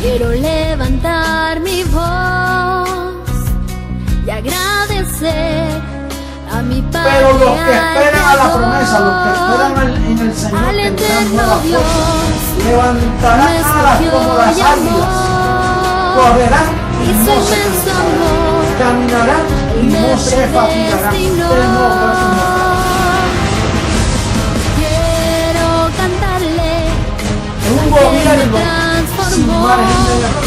Quiero levantar mi voz y agradecer a mi Padre. Pero los que esperan a la promesa, los que esperan en el Señor, al eterno Dios, levantarán alas como las águilas, correrán y no se cansarán, caminarán y no se fatigarán. Quiero cantarle en un gobierno sin margen de error.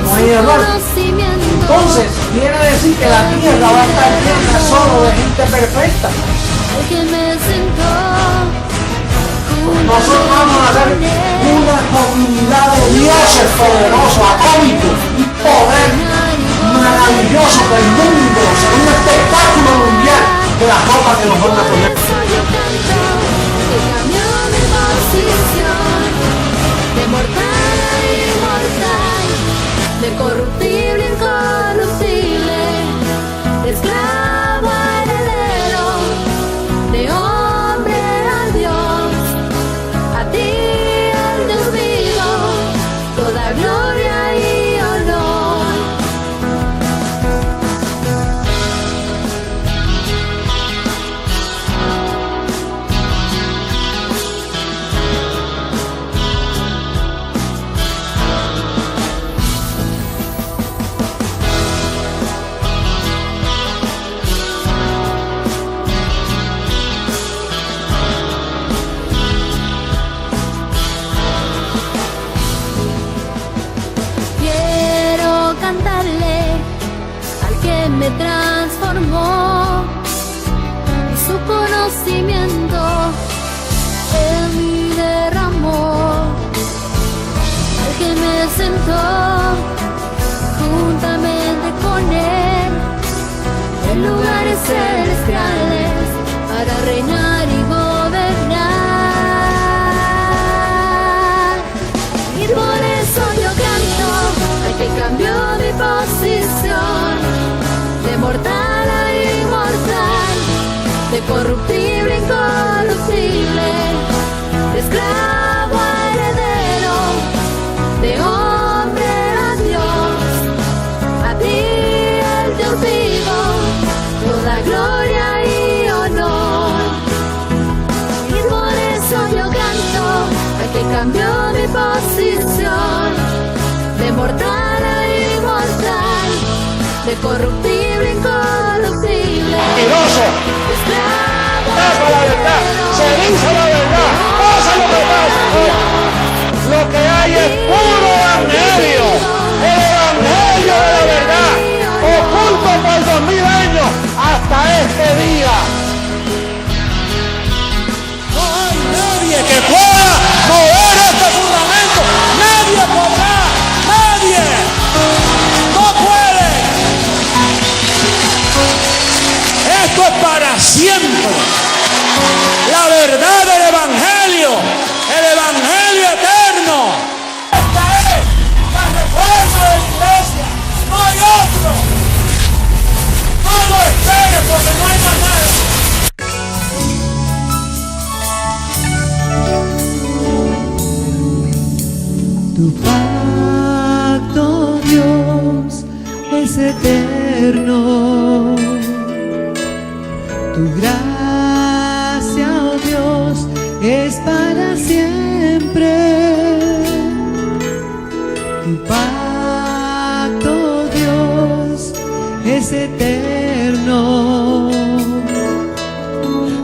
No hay error. Entonces quiere decir que la tierra va a estar llena solo de gente perfecta. Nosotros vamos a ser una comunidad de dioses poderosos, atómicos y poder maravilloso del mundo, será un espectáculo mundial de la ropa que nos van a poner. De mortal a inmortal, de corruptible a incorruptible, de esclavo a heredero, de hombre a Dios, a ti al Dios vivo, toda gloria y honor. Me transformó y su conocimiento en mí derramó, al que me sentó juntamente con él en lugares celestiales para reinar y gobernar. Y por eso yo canto al que cambió mi posición, de mortal a inmortal, de corruptible a incorruptible, de esclavo a heredero, de hombre a Dios, a ti el Dios vivo, toda gloria y honor. Y por eso yo canto al que cambió mi posición, de mortal a inmortal, de corruptible, incorruptible, mentiroso, tapa la verdad, se dice la verdad, pasa lo que pasa. Lo que hay es puro evangelio, el evangelio de la verdad, oculto por 2000 años hasta este día. No hay nadie que pueda mover este fundamento, nadie podrá, nadie, no puede. Esto es para siempre. La verdad del evangelio, el evangelio eterno. Esta es la reforma de la iglesia. No hay otro. No lo esperes porque no hay más nada. Tu pacto, Dios, es eterno. Tu gracia, oh Dios, es para siempre. Tu pacto, Dios, es eterno.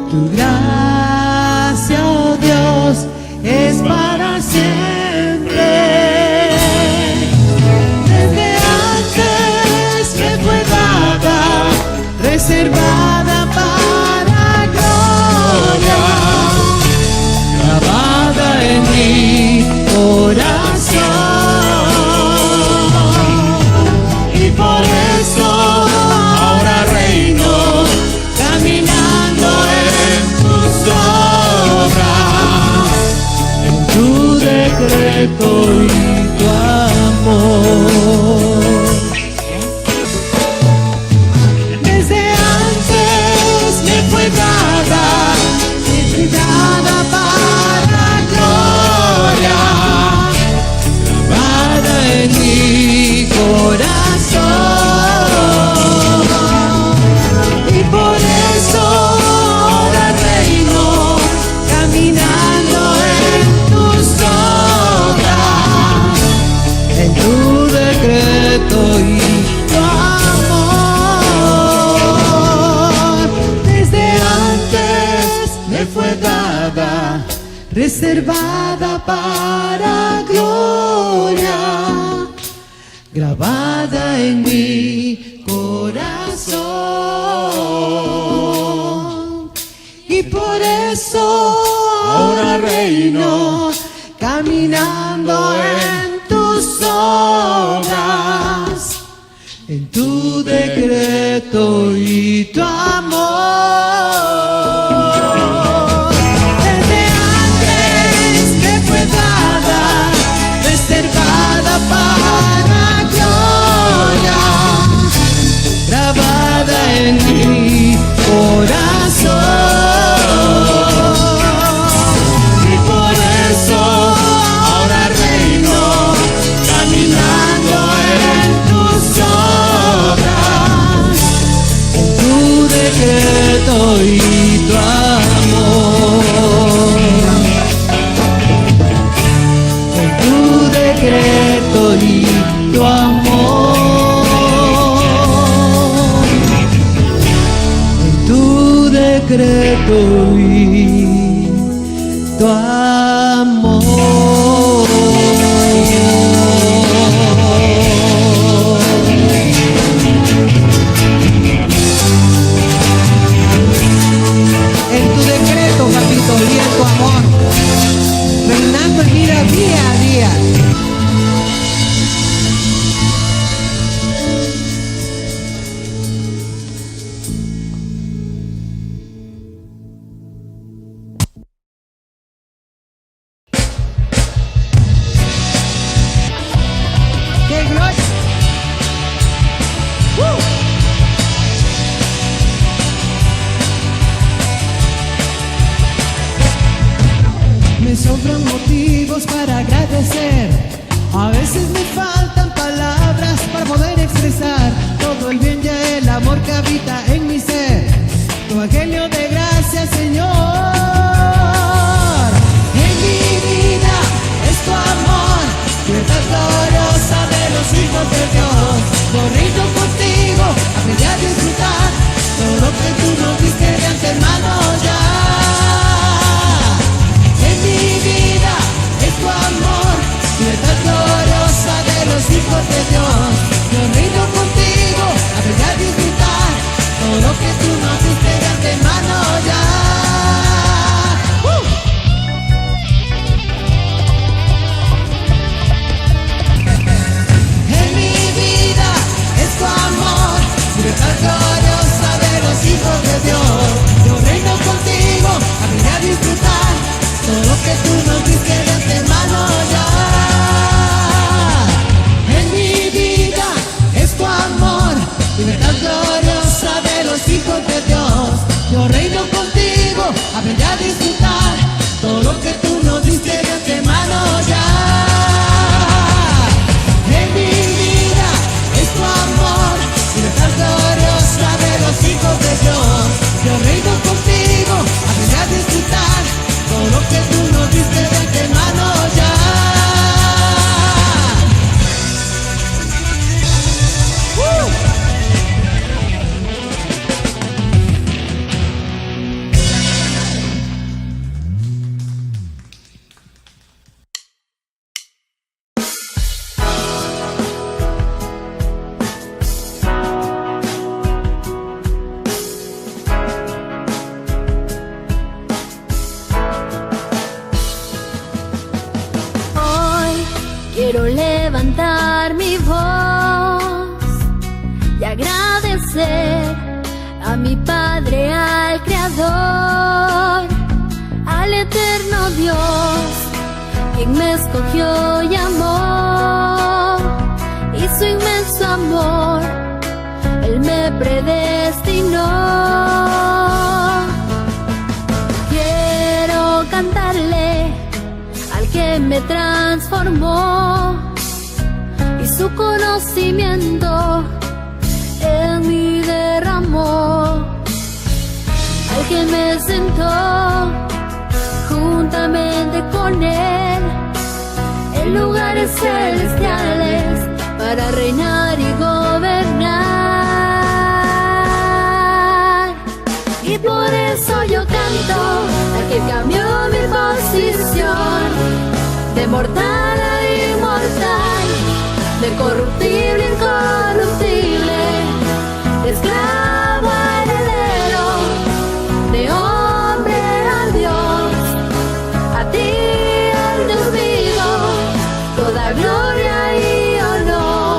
Tu gracia, oh Dios, es para siempre. Desde antes me fue dada, reservada para gloria, grabada en mi corazón, y por eso ahora reino, caminando en tus obras, en tu decreto y tu amor. Desde antes me fue dada, para gloria, grabada reservada para gloria, grabada en mi corazón. Y por eso ahora reino, caminando en tus obras, en tu decreto y tu amor. Desde antes que fue dada, reservada para gloria, grabada en mi corazón. Y por eso ahora reino, caminando en tus obras, en tu decreto y tu amor, en tu decreto y tu amor, en tu decreto y tu amor. En tu decreto, papito, y en tu amor, reinando en vida día a día. ¡Qué gloria! Me sobran motivos para agradecer. A veces me faltan palabras para poder expresar todo el bien y el amor que habita en mi ser. Tu evangelio de gracia, Señor. En mi vida es tu amor, libertad gloriosa de los hijos de Dios. Corrido contigo, aprendí a disfrutar todo lo que tú nos diste de antemano ya. En mi vida es tu amor, libertad gloriosa de los hijos de Dios. Yo rindo contigo, aprendí a disfrutar todo lo que tú nos diste de antemano ya. En mi vida es tu amor, libertad gloriosa de los hijos de Dios. Yo reino contigo, aprendí a disfrutar todo lo que tú nos diste de antemano ya. En mi vida es tu amor, libertad gloriosa de los hijos de Dios. Yo reino contigo, aprendí a disfrutar todo lo que tú nos diste de antemano ya. En mi vida es tu amor, libertad gloriosa de los hijos de Dios. Yo reino contigo, aprendí a disfrutar todo lo que tú nos diste de antemano ya. Quiero levantar mi voz y agradecer a mi Padre, al Creador, al eterno Dios, quien me escogió y amó, y su inmenso amor, Él me predestinó. Quiero cantarle al que me transformó, y su conocimiento en mí derramó, al que me sentó juntamente con Él en lugares celestiales para reinar y gobernar. Y por eso yo canto al que cambió mi posición. mortal a inmortal, de corruptible a incorruptible, de esclavo a heredero, de hombre a Dios, a ti el Dios vivo, toda gloria y honor.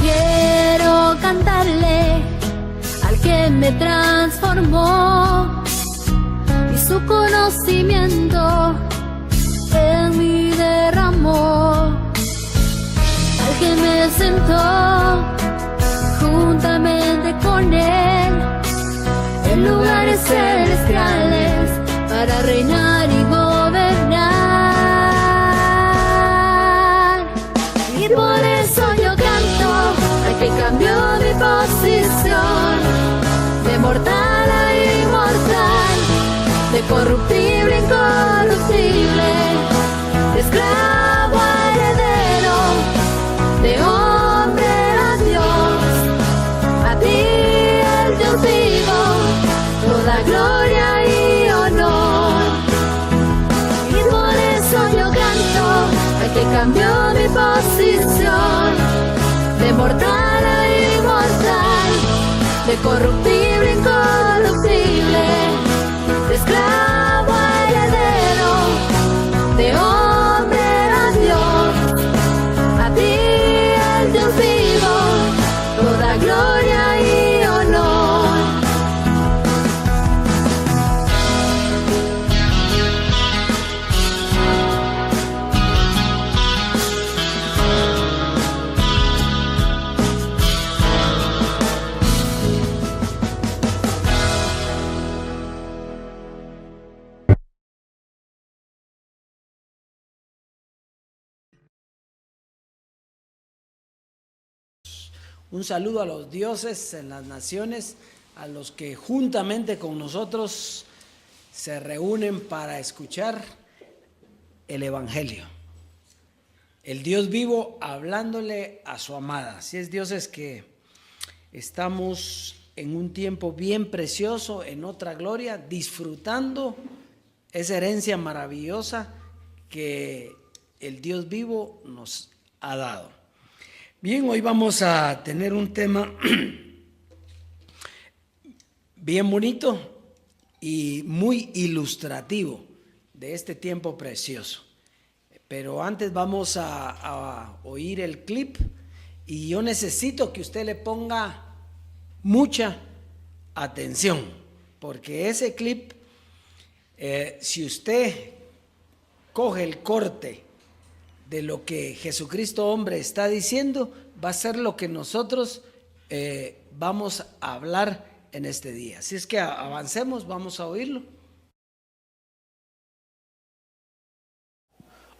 Quiero cantarle al que me transformó y su conocimiento en mí derramó, al que me sentó juntamente con él en lugares celestiales para reinar y gobernar. Y por eso yo canto al que cambió mi posición, de mortal a inmortal, de corruptible a incorruptible, de esclavo a heredero, de hombre a Dios, a ti el Dios vivo, toda gloria y honor. Y por eso yo canto al que cambió mi posición, de mortal a inmortal, de corruptible a incorruptible, de esclavo a heredero, de hombre a Dios, a ti el Dios vivo, toda gloria y honor. Un saludo a los dioses en las naciones, a los que juntamente con nosotros se reúnen para escuchar el Evangelio. El Dios vivo hablándole a su amada. Así es, dioses, que estamos en un tiempo bien precioso, en otra gloria, disfrutando esa herencia maravillosa que el Dios vivo nos ha dado. Bien, hoy vamos a tener un tema bien bonito y muy ilustrativo de este tiempo precioso. Pero antes vamos a oír el clip y yo necesito que usted le ponga mucha atención, porque ese clip, si usted coge el corte de lo que Jesucristo hombre está diciendo, va a ser lo que nosotros vamos a hablar en este día. Así es que avancemos, vamos a oírlo.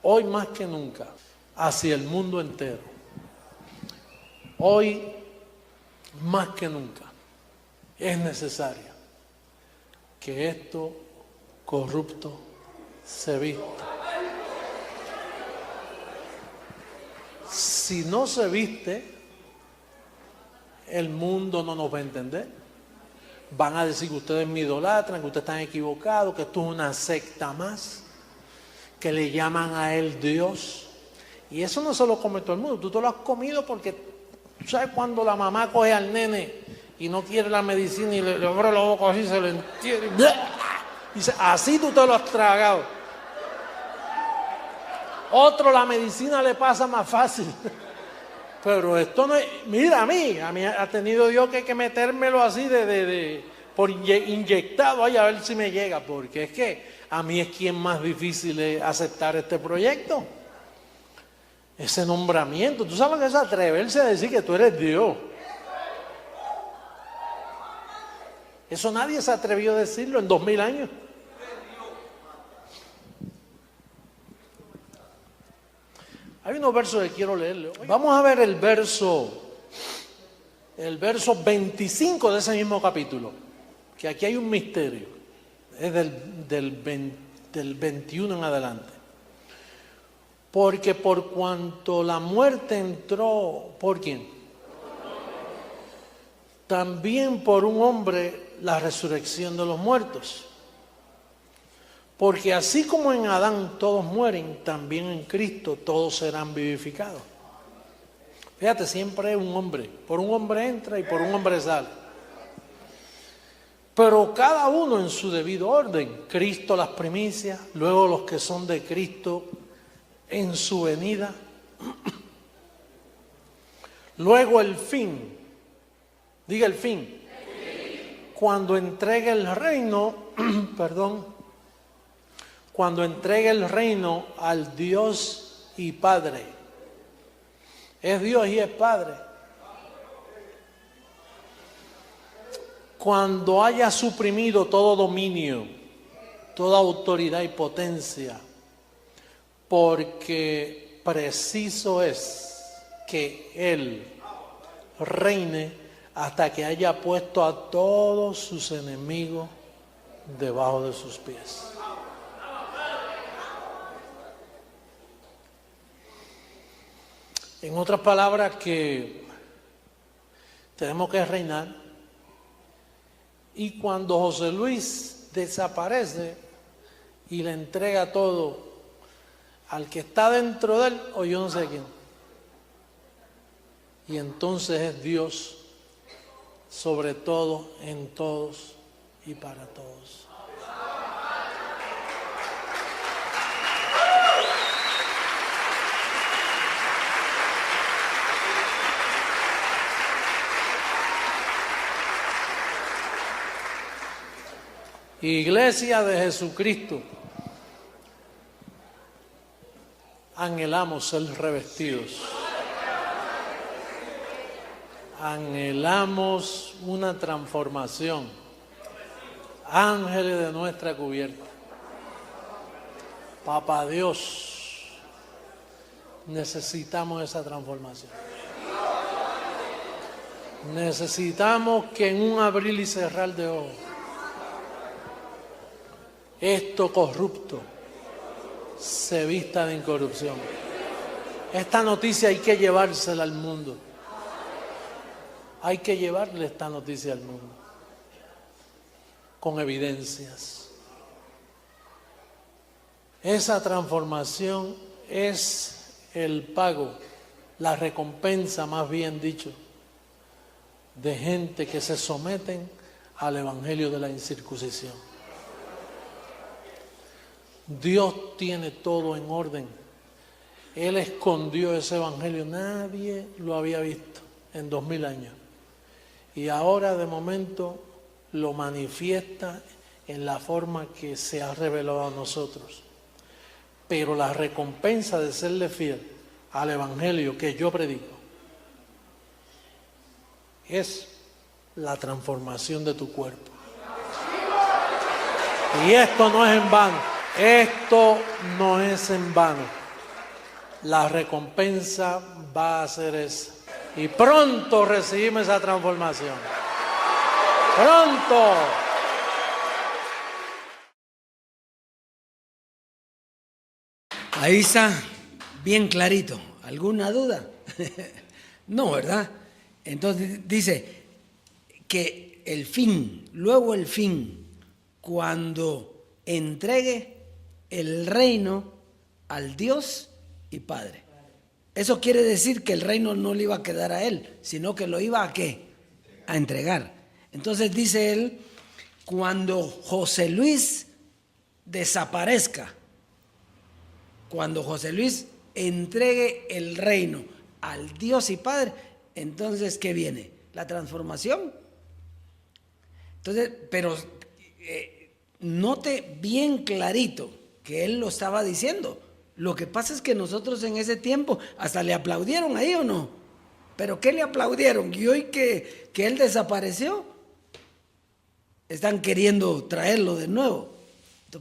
Hoy más que nunca, hacia el mundo entero. Hoy más que nunca es necesario que esto corrupto se vista. Si no se viste, el mundo no nos va a entender. Van a decir que ustedes me idolatran, que ustedes están equivocados, que esto es una secta más, que le llaman a él Dios. Y eso no se lo come todo el mundo. Tú te lo has comido porque, ¿sabes cuando la mamá coge al nene y no quiere la medicina y le abre la boca así, se le entierra y dice, así tú te lo has tragado? Otro la medicina le pasa más fácil. Pero esto no es, mira, a mí ha tenido Dios que metérmelo así por inyectado ahí a ver si me llega, porque es que a mí es quien más difícil es aceptar este proyecto. Ese nombramiento, ¿tú sabes lo que es atreverse a decir que tú eres Dios? Eso nadie se atrevió a decirlo en 2000 años. Hay unos versos que quiero leerle. Vamos a ver el verso 25 de ese mismo capítulo, que aquí hay un misterio. Es del 21 en adelante. Porque por cuanto la muerte entró, ¿por quién? También por un hombre la resurrección de los muertos. Porque así como en Adán todos mueren, también en Cristo todos serán vivificados. Fíjate, siempre es un hombre. Por un hombre entra y por un hombre sale. Pero cada uno en su debido orden. Cristo las primicias, luego los que son de Cristo en su venida. Luego el fin. Diga el fin. Cuando entregue el reino, cuando entregue el reino al Dios y Padre. Es Dios y es Padre. Cuando haya suprimido todo dominio, toda autoridad y potencia, porque preciso es que Él reine hasta que haya puesto a todos sus enemigos debajo de sus pies. En otras palabras, que tenemos que reinar. Y cuando José Luis desaparece y le entrega todo al que está dentro de él, o yo no sé quién, y entonces es Dios sobre todo, en todos y para todos. Iglesia de Jesucristo, anhelamos ser revestidos. Anhelamos una transformación. Ángeles de nuestra cubierta. Papá Dios, necesitamos esa transformación. Necesitamos que en un abrir y cerrar de ojos, esto corrupto se vista de incorrupción. Esta noticia hay que llevársela al mundo. Hay que llevarle esta noticia al mundo con evidencias. Esa transformación es el pago, la recompensa, más bien dicho, de gente que se someten al evangelio de la incircuncisión. Dios tiene todo en orden. Él escondió ese evangelio, nadie lo había visto en 2000 años. Y ahora de momento lo manifiesta en la forma que se ha revelado a nosotros. Pero la recompensa de serle fiel al evangelio que yo predico es la transformación de tu cuerpo. Y esto no es en vano. Esto no es en vano. La recompensa va a ser esa. Y pronto recibimos esa transformación. Pronto. Ahí está, bien clarito. ¿Alguna duda? No, ¿verdad? Entonces dice que el fin, luego el fin, cuando entregue el reino al Dios y Padre. Eso quiere decir que el reino no le iba a quedar a él, sino que lo iba a ¿qué? A entregar. Entonces dice él, cuando José Luis desaparezca, cuando José Luis entregue el reino al Dios y Padre, entonces ¿qué viene? La transformación. Entonces, pero note bien clarito que él lo estaba diciendo. Lo que pasa es que nosotros en ese tiempo hasta le aplaudieron ahí, ¿o no? ¿Pero qué le aplaudieron? Y hoy que él desapareció, están queriendo traerlo de nuevo.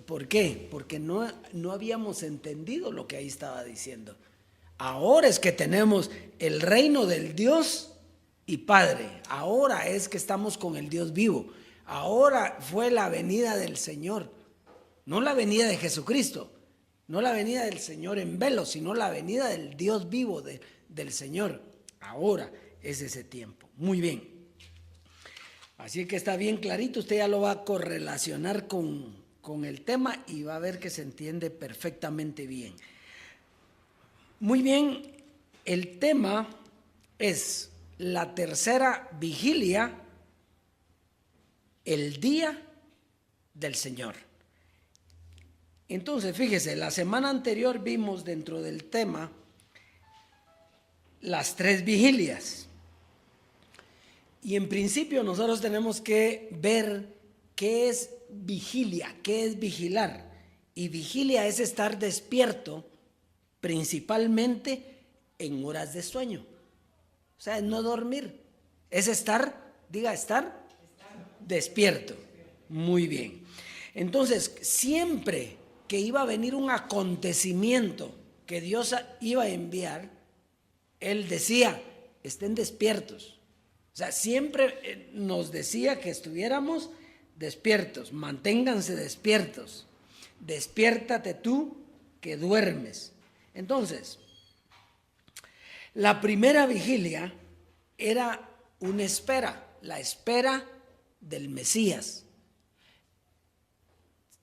¿Por qué? Porque no habíamos entendido lo que ahí estaba diciendo. Ahora es que tenemos el reino del Dios y Padre. Ahora es que estamos con el Dios vivo. Ahora fue la venida del Señor. No la venida de Jesucristo. No la venida del Señor en velo, sino la venida del Dios vivo, del Señor. Ahora es ese tiempo. Muy bien. Así que está bien clarito. Usted ya lo va a correlacionar con el tema y va a ver que se entiende perfectamente bien. Muy bien, el tema es la tercera vigilia, el día del Señor. Entonces, fíjese, la semana anterior vimos dentro del tema las 3 vigilias. Y en principio nosotros tenemos que ver qué es vigilia, qué es vigilar. Y vigilia es estar despierto principalmente en horas de sueño. O sea, es no dormir, es estar despierto. Muy bien. Entonces, siempre que iba a venir un acontecimiento que Dios iba a enviar, Él decía, estén despiertos. O sea, siempre nos decía que estuviéramos despiertos, manténganse despiertos. Despiértate tú que duermes. Entonces, la primera vigilia era una espera, la espera del Mesías.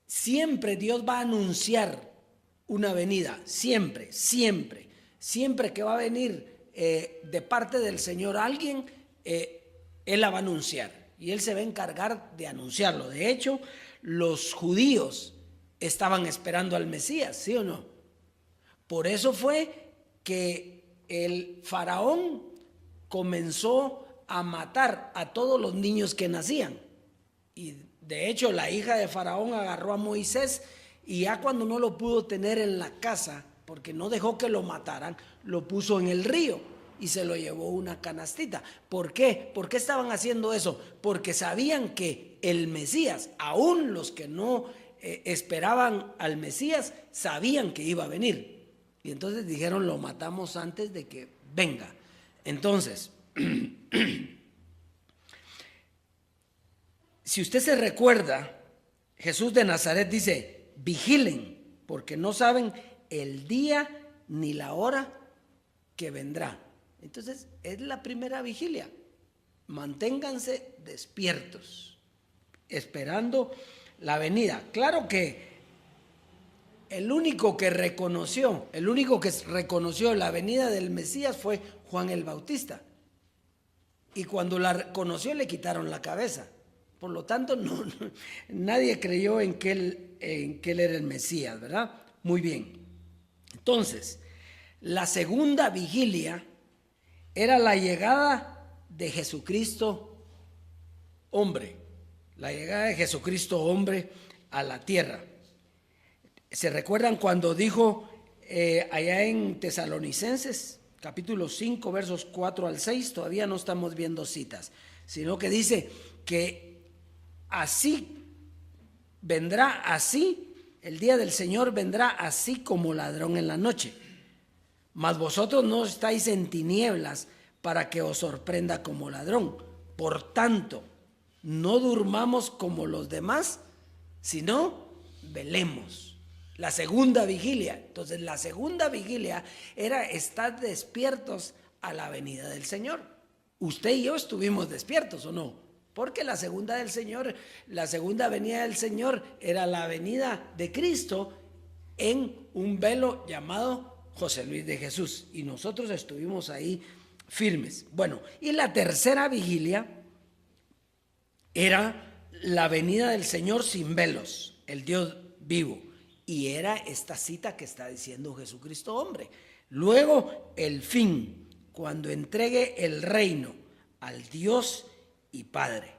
Siempre Dios va a anunciar una venida, siempre que va a venir de parte del Señor alguien, Él la va a anunciar y Él se va a encargar de anunciarlo. De hecho, los judíos estaban esperando al Mesías, ¿sí o no? Por eso fue que el faraón comenzó a matar a todos los niños que nacían. Y de hecho la hija de faraón agarró a Moisés y ya cuando no lo pudo tener en la casa, porque no dejó que lo mataran, lo puso en el río y se lo llevó una canastita. ¿Por qué? ¿Por qué estaban haciendo eso? Porque sabían que el Mesías, aún los que no esperaban al Mesías, sabían que iba a venir. Y entonces dijeron, lo matamos antes de que venga. Entonces, si usted se recuerda, Jesús de Nazaret dice, vigilen, porque no saben el día ni la hora que vendrá. Entonces, es la primera vigilia. Manténganse despiertos, esperando la venida. Claro que el único que reconoció la venida del Mesías fue Juan el Bautista. Y cuando la reconoció le quitaron la cabeza. Por lo tanto, nadie creyó en que él era el Mesías, ¿verdad? Muy bien. Entonces, la segunda vigilia era la llegada de Jesucristo hombre. La llegada de Jesucristo hombre a la tierra. ¿Se recuerdan cuando dijo allá en Tesalonicenses, capítulo 5, versos 4 al 6? Todavía no estamos viendo citas, sino que dice que así vendrá, así, el día del Señor vendrá así como ladrón en la noche. Mas vosotros no estáis en tinieblas para que os sorprenda como ladrón. Por tanto, no durmamos como los demás, sino velemos. La segunda vigilia. Entonces, la segunda vigilia era estar despiertos a la venida del Señor. Usted y yo estuvimos despiertos, ¿o no? Porque la segunda venida del Señor era la venida de Cristo en un velo llamado José Luis de Jesús. Y nosotros estuvimos ahí firmes. Bueno, y la tercera vigilia era la venida del Señor sin velos, el Dios vivo. Y era esta cita que está diciendo Jesucristo hombre. Luego el fin, cuando entregue el reino al Dios y Padre.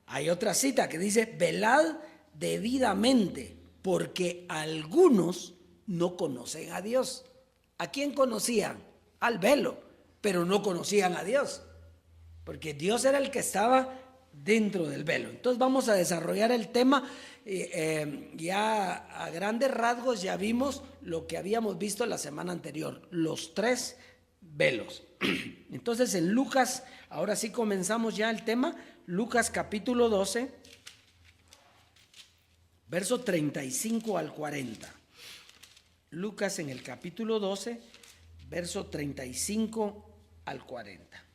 Hay otra cita que dice, velad debidamente, porque algunos no conocen a Dios. ¿A quién conocían? Al velo, pero no conocían a Dios. Porque Dios era el que estaba dentro del velo. Entonces vamos a desarrollar el tema. Ya a grandes rasgos ya vimos lo que habíamos visto la semana anterior, los 3 velos. Entonces en Lucas, ahora sí comenzamos ya el tema, Lucas capítulo 12, verso 35 al 40. Lucas en el capítulo 12, verso 35 al 40.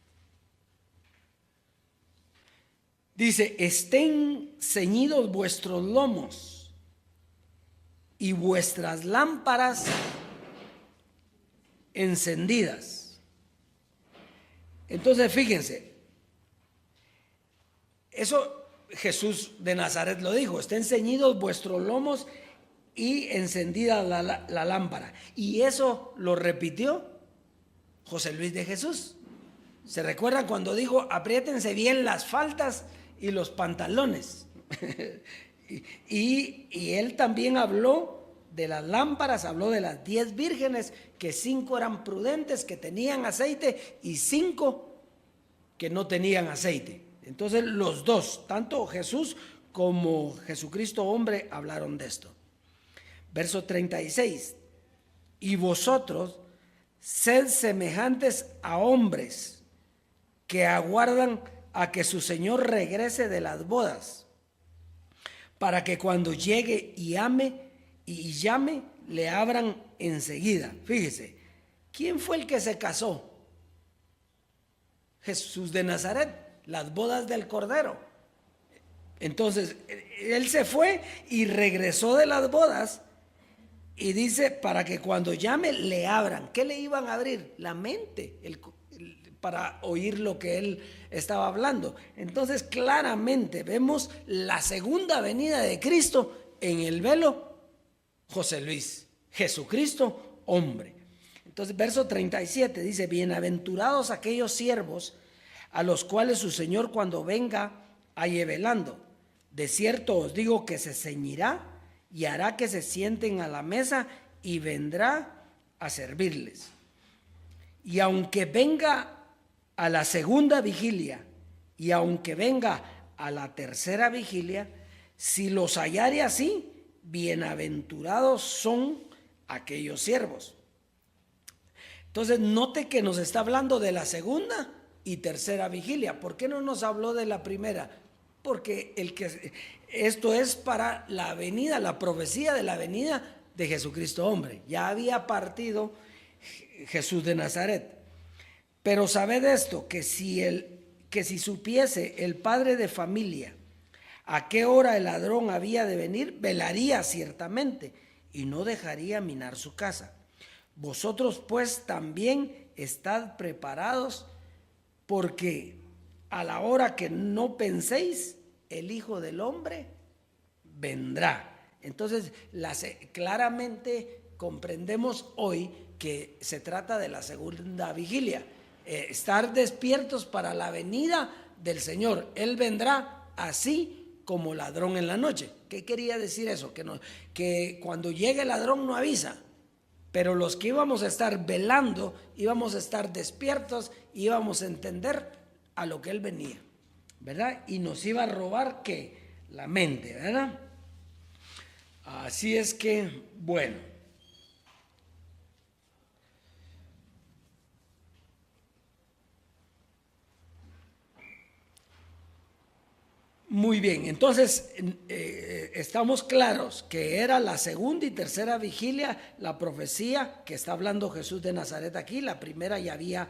Dice: estén ceñidos vuestros lomos y vuestras lámparas encendidas. Entonces fíjense, eso Jesús de Nazaret lo dijo: estén ceñidos vuestros lomos y encendida la lámpara. Y eso lo repitió José Luis de Jesús. ¿Se recuerdan cuando dijo: apriétense bien las faldas y los pantalones? y él también habló de las lámparas, habló de las 10 vírgenes, que 5 eran prudentes, que tenían aceite, y 5 que no tenían aceite. Entonces los dos, tanto Jesús como Jesucristo hombre, hablaron de esto. Verso 36: y vosotros sed semejantes a hombres que aguardan a que su Señor regrese de las bodas, para que cuando llegue y llame, le abran enseguida. Fíjese, ¿quién fue el que se casó? Jesús de Nazaret, las bodas del Cordero. Entonces, él se fue y regresó de las bodas, y dice, para que cuando llame le abran. ¿Qué le iban a abrir? La mente, para oír lo que él estaba hablando. Entonces claramente vemos la segunda venida de Cristo en el velo José Luis, Jesucristo hombre. Entonces verso 37 dice: bienaventurados aquellos siervos a los cuales su Señor cuando venga halle velando. De cierto os digo que se ceñirá y hará que se sienten a la mesa y vendrá a servirles. Y aunque venga a la segunda vigilia y aunque venga a la tercera vigilia, si los hallare así, bienaventurados son aquellos siervos. Entonces note que nos está hablando de la segunda y tercera vigilia. ¿Por qué no nos habló de la primera? Porque esto es para la venida, la profecía de la venida de Jesucristo hombre. Ya había partido Jesús de Nazaret. Pero sabed esto, que si supiese el padre de familia a qué hora el ladrón había de venir, velaría ciertamente y no dejaría minar su casa. Vosotros pues también estad preparados, porque a la hora que no penséis, el Hijo del Hombre vendrá. Entonces, claramente comprendemos hoy que se trata de la segunda vigilia. Estar despiertos para la venida del Señor. Él vendrá así como ladrón en la noche. ¿Qué quería decir eso? Que cuando llegue el ladrón no avisa, pero los que íbamos a estar velando, íbamos a estar despiertos, íbamos a entender a lo que Él venía, ¿verdad? Y nos iba a robar, ¿qué? La mente, ¿verdad? Así es que, bueno. Muy bien, entonces estamos claros que era la segunda y tercera vigilia, la profecía que está hablando Jesús de Nazaret aquí. La primera ya había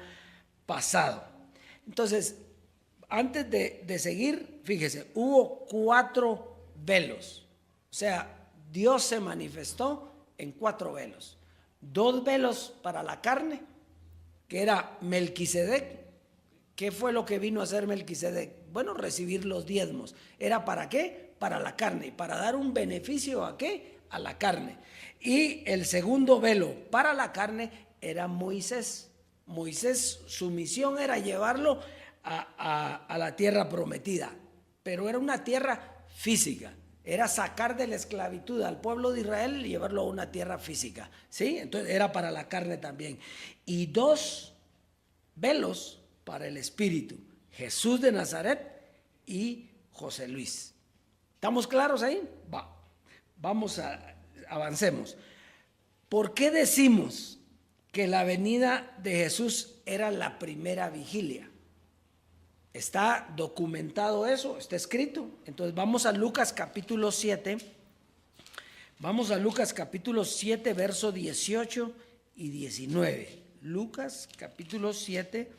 pasado. Entonces, antes de seguir, fíjese, hubo 4 velos. O sea, Dios se manifestó en 4 velos. 2 velos para la carne, que era Melquisedec. ¿Qué fue lo que vino a hacer Melquisedec? Bueno, recibir los diezmos. ¿Era para qué? Para la carne, para dar un beneficio ¿a qué? A la carne. Y el segundo velo para la carne era Moisés. Moisés, su misión era llevarlo a la tierra prometida, pero era una tierra física. Era sacar de la esclavitud al pueblo de Israel y llevarlo a una tierra física, ¿sí? Entonces era para la carne también. Y 2 velos para el espíritu. Jesús de Nazaret y José Luis. ¿Estamos claros ahí? Avancemos. ¿Por qué decimos que la venida de Jesús era la primera vigilia? Está documentado eso, está escrito. Entonces vamos a Lucas capítulo 7. Vamos a Lucas capítulo 7, verso 18 y 19. Lucas capítulo 7,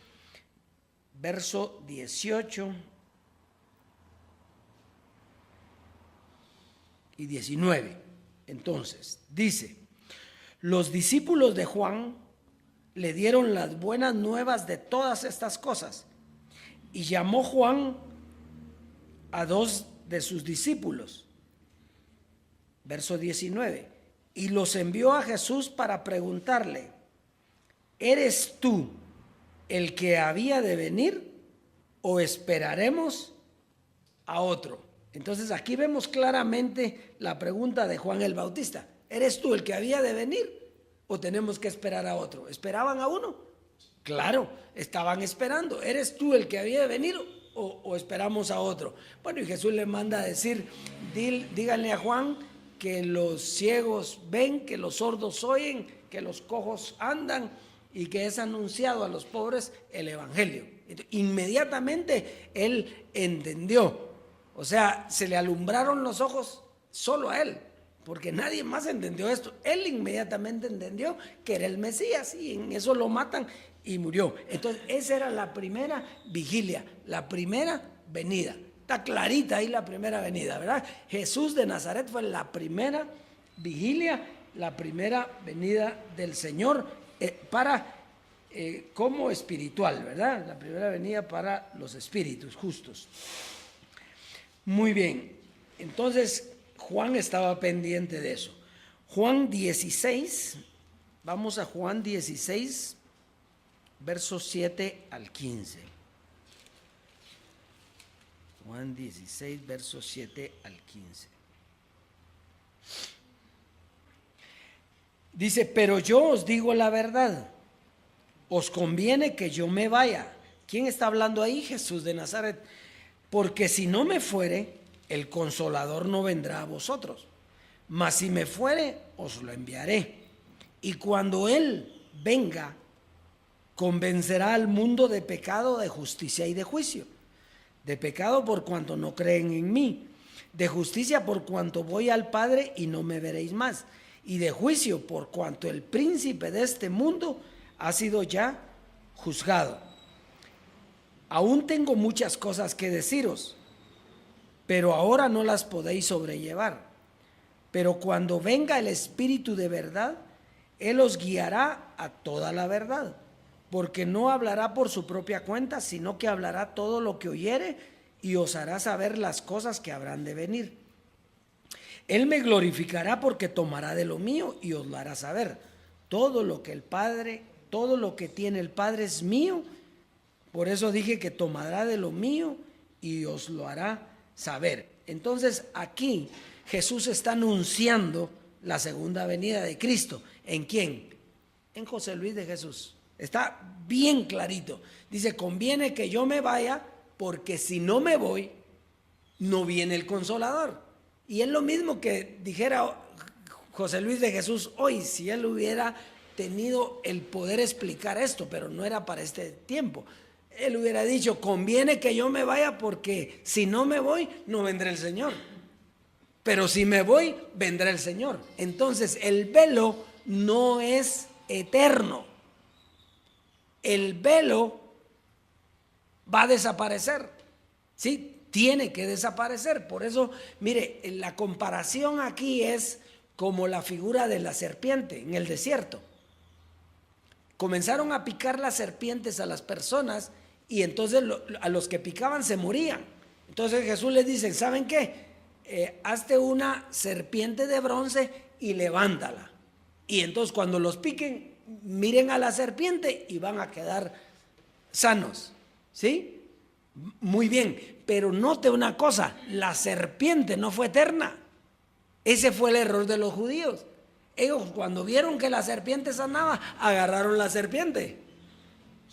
verso 18 y 19. Entonces, dice: los discípulos de Juan le dieron las buenas nuevas de todas estas cosas, y llamó Juan a 2 de sus discípulos. Verso 19. Y los envió a Jesús para preguntarle: ¿eres tú el que había de venir o esperaremos a otro? Entonces aquí vemos claramente la pregunta de Juan el Bautista: ¿eres tú el que había de venir o tenemos que esperar a otro? ¿Esperaban a uno? Claro, estaban esperando. ¿Eres tú el que había de venir o esperamos a otro? Bueno, y Jesús le manda a decir: díganle a Juan que los ciegos ven, que los sordos oyen, que los cojos andan y que es anunciado a los pobres el evangelio. Entonces, inmediatamente él entendió. O sea, se le alumbraron los ojos solo a él, porque nadie más entendió esto. Él inmediatamente entendió que era el Mesías y en eso lo matan y murió. Entonces, esa era la primera vigilia, la primera venida. Está clarita ahí la primera venida, ¿verdad? Jesús de Nazaret fue la primera vigilia, la primera venida del Señor como espiritual, ¿verdad? La primera venida para los espíritus justos. Muy bien, entonces Juan estaba pendiente de eso. Juan 16, vamos a Juan 16, versos 7 al 15. Juan 16, versos 7 al 15. Dice: pero yo os digo la verdad, os conviene que yo me vaya. ¿Quién está hablando ahí? Jesús de Nazaret. Porque si no me fuere, el Consolador no vendrá a vosotros. Mas si me fuere, os lo enviaré. Y cuando Él venga, convencerá al mundo de pecado, de justicia y de juicio. De pecado por cuanto no creen en mí, de justicia por cuanto voy al Padre y no me veréis más, y de juicio por cuanto el príncipe de este mundo ha sido ya juzgado. Aún tengo muchas cosas que deciros, pero ahora no las podéis sobrellevar. Pero cuando venga el Espíritu de verdad, Él os guiará a toda la verdad, porque no hablará por su propia cuenta, sino que hablará todo lo que oyere y os hará saber las cosas que habrán de venir. Él me glorificará porque tomará de lo mío y os lo hará saber. Todo lo que tiene el Padre es mío. Por eso dije que tomará de lo mío y os lo hará saber. Entonces aquí Jesús está anunciando la segunda venida de Cristo. ¿En quién? En José Luis de Jesús. Está bien clarito. Dice: conviene que yo me vaya, porque si no me voy, no viene el Consolador. Y es lo mismo que dijera José Luis de Jesús hoy, si él hubiera tenido el poder explicar esto, pero no era para este tiempo. Él hubiera dicho: conviene que yo me vaya, porque si no me voy, no vendrá el Señor. Pero si me voy, vendrá el Señor. Entonces, el velo no es eterno. El velo va a desaparecer, ¿sí? Tiene que desaparecer. Por eso, mire, la comparación aquí es como la figura de la serpiente en el desierto. Comenzaron a picar las serpientes a las personas y entonces a los que picaban se morían. Entonces Jesús les dice: ¿saben qué? Hazte una serpiente de bronce y levántala. Y entonces cuando los piquen, miren a la serpiente y van a quedar sanos, ¿sí? Muy bien, pero note una cosa: la serpiente no fue eterna. Ese fue el error de los judíos. Ellos, cuando vieron que la serpiente sanaba, agarraron la serpiente,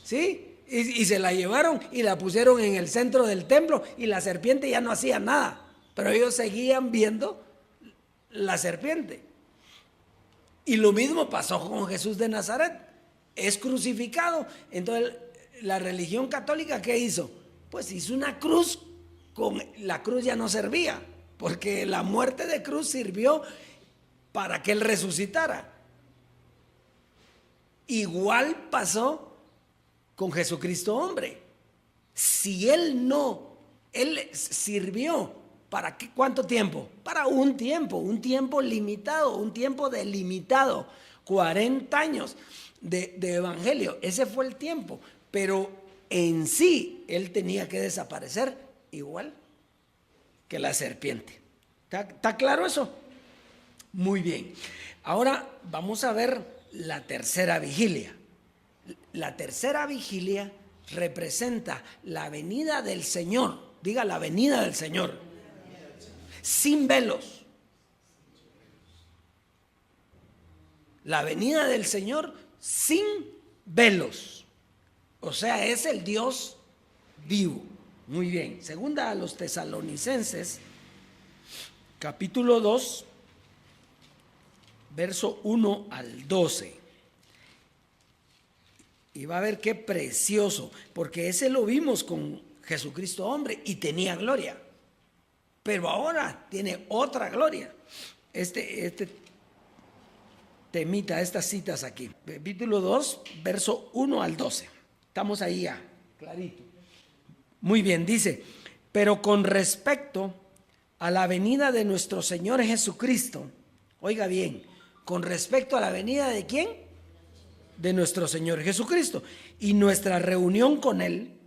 ¿sí? Y se la llevaron y la pusieron en el centro del templo y la serpiente ya no hacía nada. Pero ellos seguían viendo la serpiente. Y lo mismo pasó con Jesús de Nazaret. Es crucificado. Entonces la religión católica, ¿qué hizo? Pues hizo una cruz. Con la cruz ya no servía, porque la muerte de cruz sirvió para que él resucitara. Igual pasó con Jesucristo hombre. Si él sirvió, ¿para qué? ¿Cuánto tiempo? Para un tiempo limitado, un tiempo delimitado, 40 años de evangelio, ese fue el tiempo, pero en sí él tenía que desaparecer igual que la serpiente. ¿Está claro eso? Muy bien. Ahora vamos a ver la tercera vigilia. La tercera vigilia representa la venida del Señor. Diga, la venida del Señor. Sin velos. La venida del Señor sin velos. O sea, es el Dios vivo. Muy bien. Segunda a los Tesalonicenses, capítulo 2, verso 1 al 12. Y va a ver qué precioso, porque ese lo vimos con Jesucristo hombre y tenía gloria. Pero ahora tiene otra gloria. Este temita, estas citas aquí. Capítulo 2, verso 1 al 12. Estamos ahí ya, clarito. Muy bien, dice, pero con respecto a la venida de nuestro Señor Jesucristo, oiga bien, con respecto a la venida de ¿quién? De nuestro Señor Jesucristo y nuestra reunión con Él,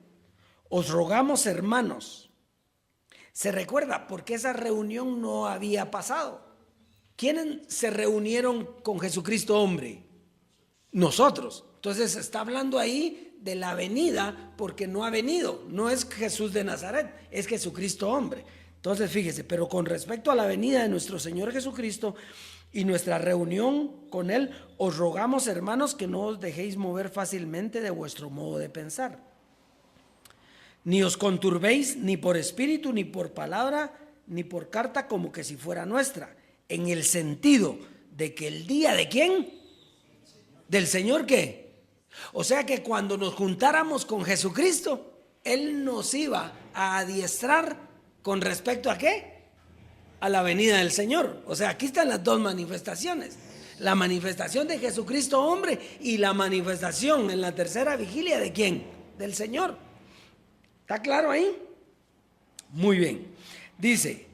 os rogamos, hermanos. ¿Se recuerda? Porque esa reunión no había pasado. ¿Quiénes se reunieron con Jesucristo hombre? Nosotros. Entonces está hablando ahí de la venida porque no ha venido. No es Jesús de Nazaret, es Jesucristo hombre. Entonces fíjese, pero con respecto a la venida de nuestro Señor Jesucristo y nuestra reunión con Él, os rogamos, hermanos, que no os dejéis mover fácilmente de vuestro modo de pensar. Ni os conturbéis ni por espíritu, ni por palabra, ni por carta como que si fuera nuestra, en el sentido de que el día de ¿quién? Del Señor, ¿qué? O sea que cuando nos juntáramos con Jesucristo, Él nos iba a adiestrar con respecto a ¿qué? A la venida del Señor. O sea, aquí están las dos manifestaciones. La manifestación de Jesucristo hombre y la manifestación en la tercera vigilia ¿de quién? Del Señor. ¿Está claro ahí? Muy bien. Dice,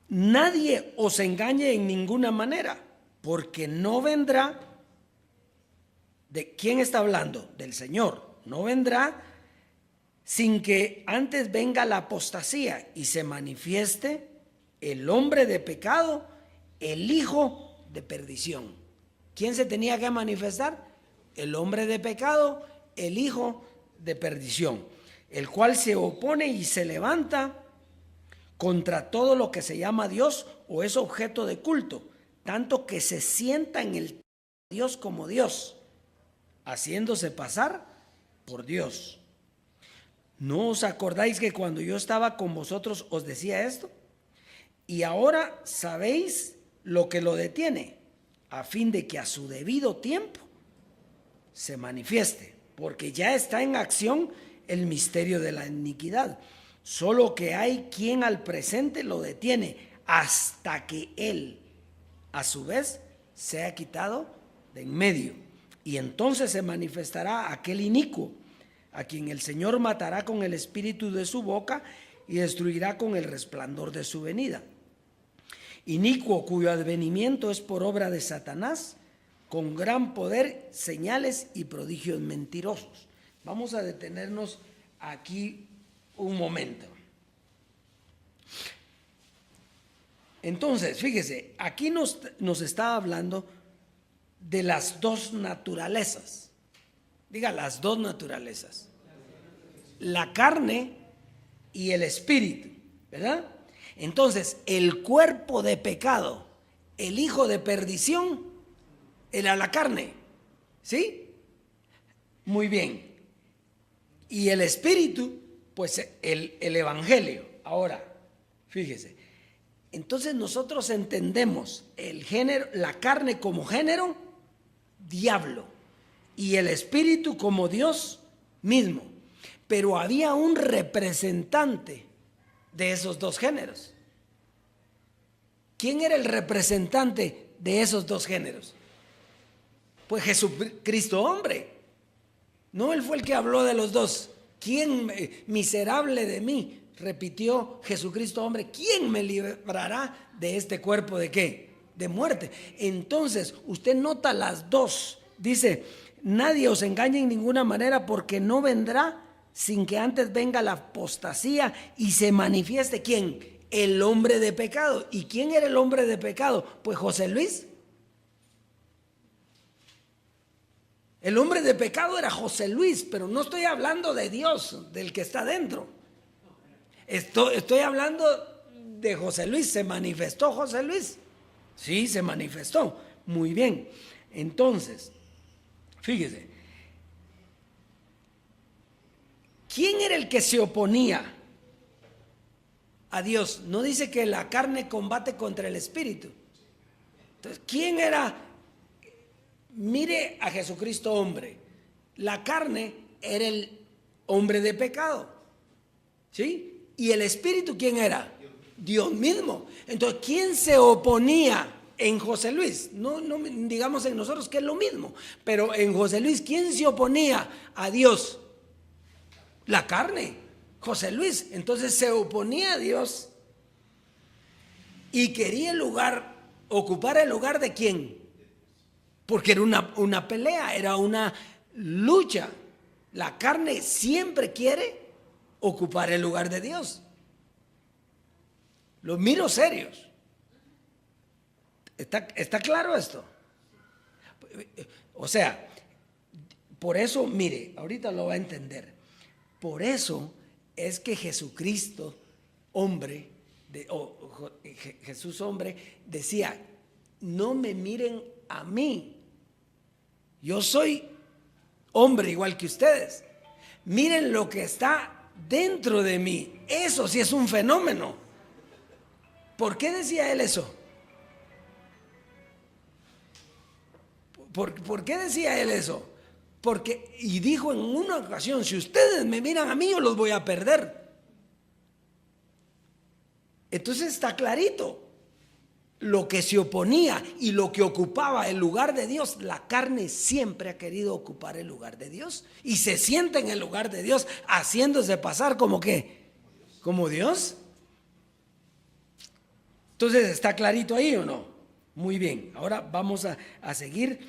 nadie os engañe en ninguna manera, porque no vendrá. ¿De quién está hablando? Del Señor. No vendrá sin que antes venga la apostasía y se manifieste el hombre de pecado, el hijo de perdición. ¿Quién se tenía que manifestar? El hombre de pecado, el hijo de perdición, el cual se opone y se levanta contra todo lo que se llama Dios o es objeto de culto, tanto que se sienta en el Dios como Dios, haciéndose pasar por Dios. ¿No os acordáis que cuando yo estaba con vosotros os decía esto? Y ahora sabéis lo que lo detiene, a fin de que a su debido tiempo se manifieste, porque ya está en acción el misterio de la iniquidad, solo que hay quien al presente lo detiene hasta que él a su vez sea quitado de en medio, y entonces se manifestará aquel inicuo, a quien el Señor matará con el espíritu de su boca y destruirá con el resplandor de su venida. Inicuo cuyo advenimiento es por obra de Satanás, con gran poder, señales y prodigios mentirosos. Vamos a detenernos aquí un momento. Entonces, fíjese, aquí nos está hablando de las dos naturalezas. Diga, las dos naturalezas. La carne y el espíritu, ¿verdad? Entonces, el cuerpo de pecado, el hijo de perdición, era la carne, ¿sí? Muy bien. Y el espíritu, pues el evangelio. Ahora, fíjese, entonces nosotros entendemos el género, la carne como género, diablo, y el espíritu como Dios mismo. Pero había un representante de esos dos géneros. ¿Quién era el representante de esos dos géneros? Pues Jesucristo hombre. No, él fue el que habló de los dos. ¿Quién, miserable de mí? Repitió Jesucristo hombre, ¿quién me librará de este cuerpo de qué? De muerte. Entonces, usted nota las dos. Dice, nadie os engañe en ninguna manera, porque no vendrá sin que antes venga la apostasía y se manifieste ¿quién? El hombre de pecado. ¿Y quién era el hombre de pecado? Pues José Luis. El hombre de pecado era José Luis, pero no estoy hablando de Dios, del que está dentro. Estoy hablando de José Luis. ¿Se manifestó José Luis? Sí, se manifestó. Muy bien. Entonces, fíjese. ¿Quién era el que se oponía a Dios? No dice que la carne combate contra el espíritu. Entonces, ¿quién era? Mire a Jesucristo hombre. La carne era el hombre de pecado, ¿sí? Y el espíritu, ¿quién era? Dios mismo. Entonces, ¿quién se oponía en José Luis? No digamos en nosotros que es lo mismo, pero en José Luis, ¿quién se oponía a Dios? La carne, José Luis. Entonces se oponía a Dios y quería ocupar el lugar de quién. Porque era una pelea, era una lucha. La carne siempre quiere ocupar el lugar de Dios. Los miro serios. ¿Está claro esto? O sea, por eso, mire, ahorita lo va a entender. Por eso es que Jesucristo, hombre, Jesús hombre, decía, no me miren a mí. Yo soy hombre igual que ustedes. Miren lo que está dentro de mí. Eso sí es un fenómeno. ¿Por qué decía él eso? ¿Por qué decía él eso? Porque, y dijo en una ocasión, si ustedes me miran a mí, yo los voy a perder. Entonces está clarito. Lo que se oponía y lo que ocupaba el lugar de Dios, la carne siempre ha querido ocupar el lugar de Dios y se siente en el lugar de Dios, haciéndose pasar como ¿qué? Como Dios. Entonces, ¿está clarito ahí o no? Muy bien, ahora vamos a seguir.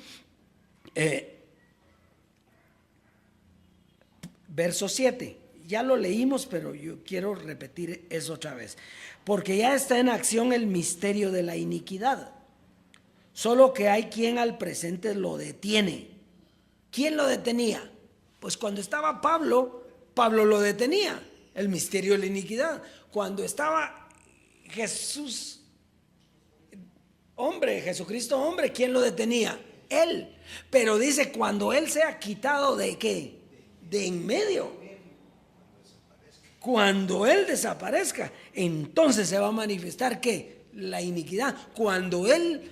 Verso 7. Ya lo leímos, pero yo quiero repetir eso otra vez. Porque ya está en acción el misterio de la iniquidad. Solo que hay quien al presente lo detiene. ¿Quién lo detenía? Pues cuando estaba Pablo lo detenía, el misterio de la iniquidad. Cuando estaba Jesús, hombre, Jesucristo hombre, ¿quién lo detenía? Él. Pero dice, cuando él sea quitado ¿de qué? De en medio. Cuando él desaparezca, entonces se va a manifestar ¿qué? La iniquidad. Cuando él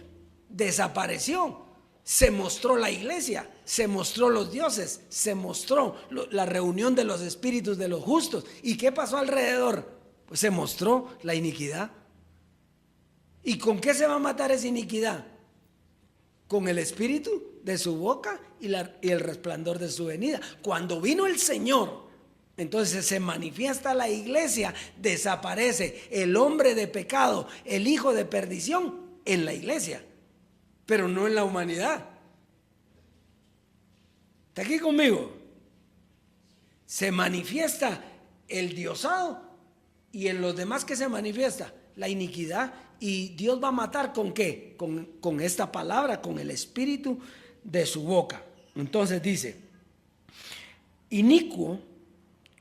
desapareció, se mostró la iglesia, se mostró los dioses, se mostró la reunión de los espíritus de los justos. ¿Y qué pasó alrededor? Pues se mostró la iniquidad. ¿Y con qué se va a matar esa iniquidad? Con el espíritu de su boca y el resplandor de su venida. Cuando vino el Señor, entonces se manifiesta la iglesia, desaparece el hombre de pecado, el hijo de perdición en la iglesia, pero no en la humanidad. ¿Está aquí conmigo? Se manifiesta el diosado y en los demás que se manifiesta la iniquidad, y Dios va a matar ¿con qué? Con esta palabra, con el espíritu de su boca. Entonces dice, inicuo,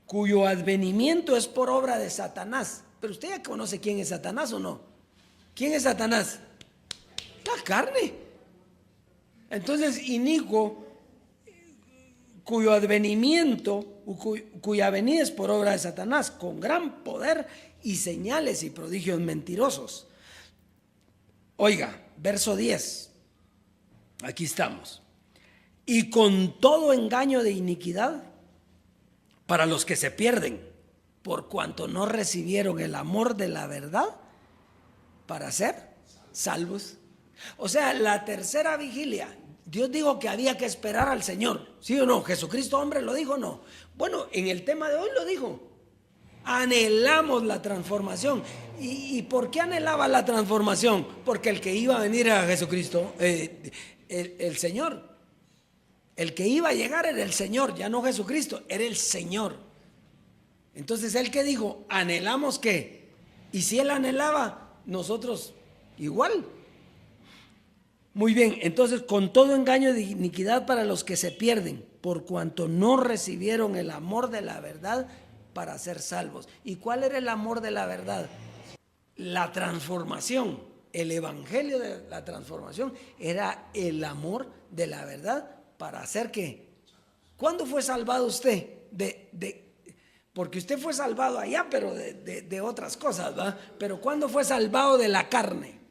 cuyo advenimiento es por obra de Satanás. Pero usted ya conoce quién es Satanás o no. ¿Quién es Satanás? La carne. Entonces, inicuo, cuyo advenimiento cuya venida es por obra de Satanás, con gran poder y señales y prodigios mentirosos. Oiga, verso 10, aquí estamos. Y con todo engaño de iniquidad para los que se pierden, por cuanto no recibieron el amor de la verdad para ser salvos. O sea, la tercera vigilia, Dios dijo que había que esperar al Señor, ¿sí o no? Jesucristo hombre lo dijo, ¿no? Bueno, en el tema de hoy lo dijo. Anhelamos la transformación. ¿Y por qué anhelaba la transformación? Porque el que iba a venir era Jesucristo, el Señor. El que iba a llegar era el Señor, ya no Jesucristo, era el Señor. Entonces, ¿él qué dijo? ¿Anhelamos qué? Y si él anhelaba, nosotros igual. Muy bien, entonces, con todo engaño de iniquidad para los que se pierden, por cuanto no recibieron el amor de la verdad para ser salvos. ¿Y cuál era el amor de la verdad? La transformación. El evangelio de la transformación era el amor de la verdad para hacer ¿qué? ¿Cuándo fue salvado usted? Porque usted fue salvado allá, pero de otras cosas, ¿verdad? Pero ¿cuándo fue salvado de la carne?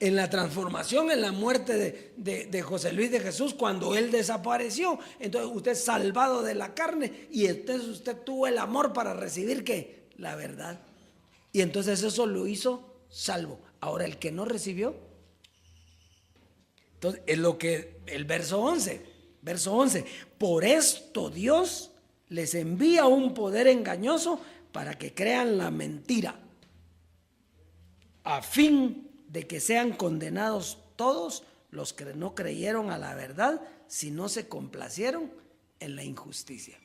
En la transformación, en la muerte de José Luis de Jesús, cuando él desapareció. Entonces usted es salvado de la carne y entonces usted tuvo el amor para recibir ¿qué? La verdad. Y entonces eso lo hizo salvo. Ahora el que no recibió, entonces es lo que el verso 11, por esto Dios les envía un poder engañoso para que crean la mentira, a fin de que sean condenados todos los que no creyeron a la verdad, si no se complacieron en la injusticia.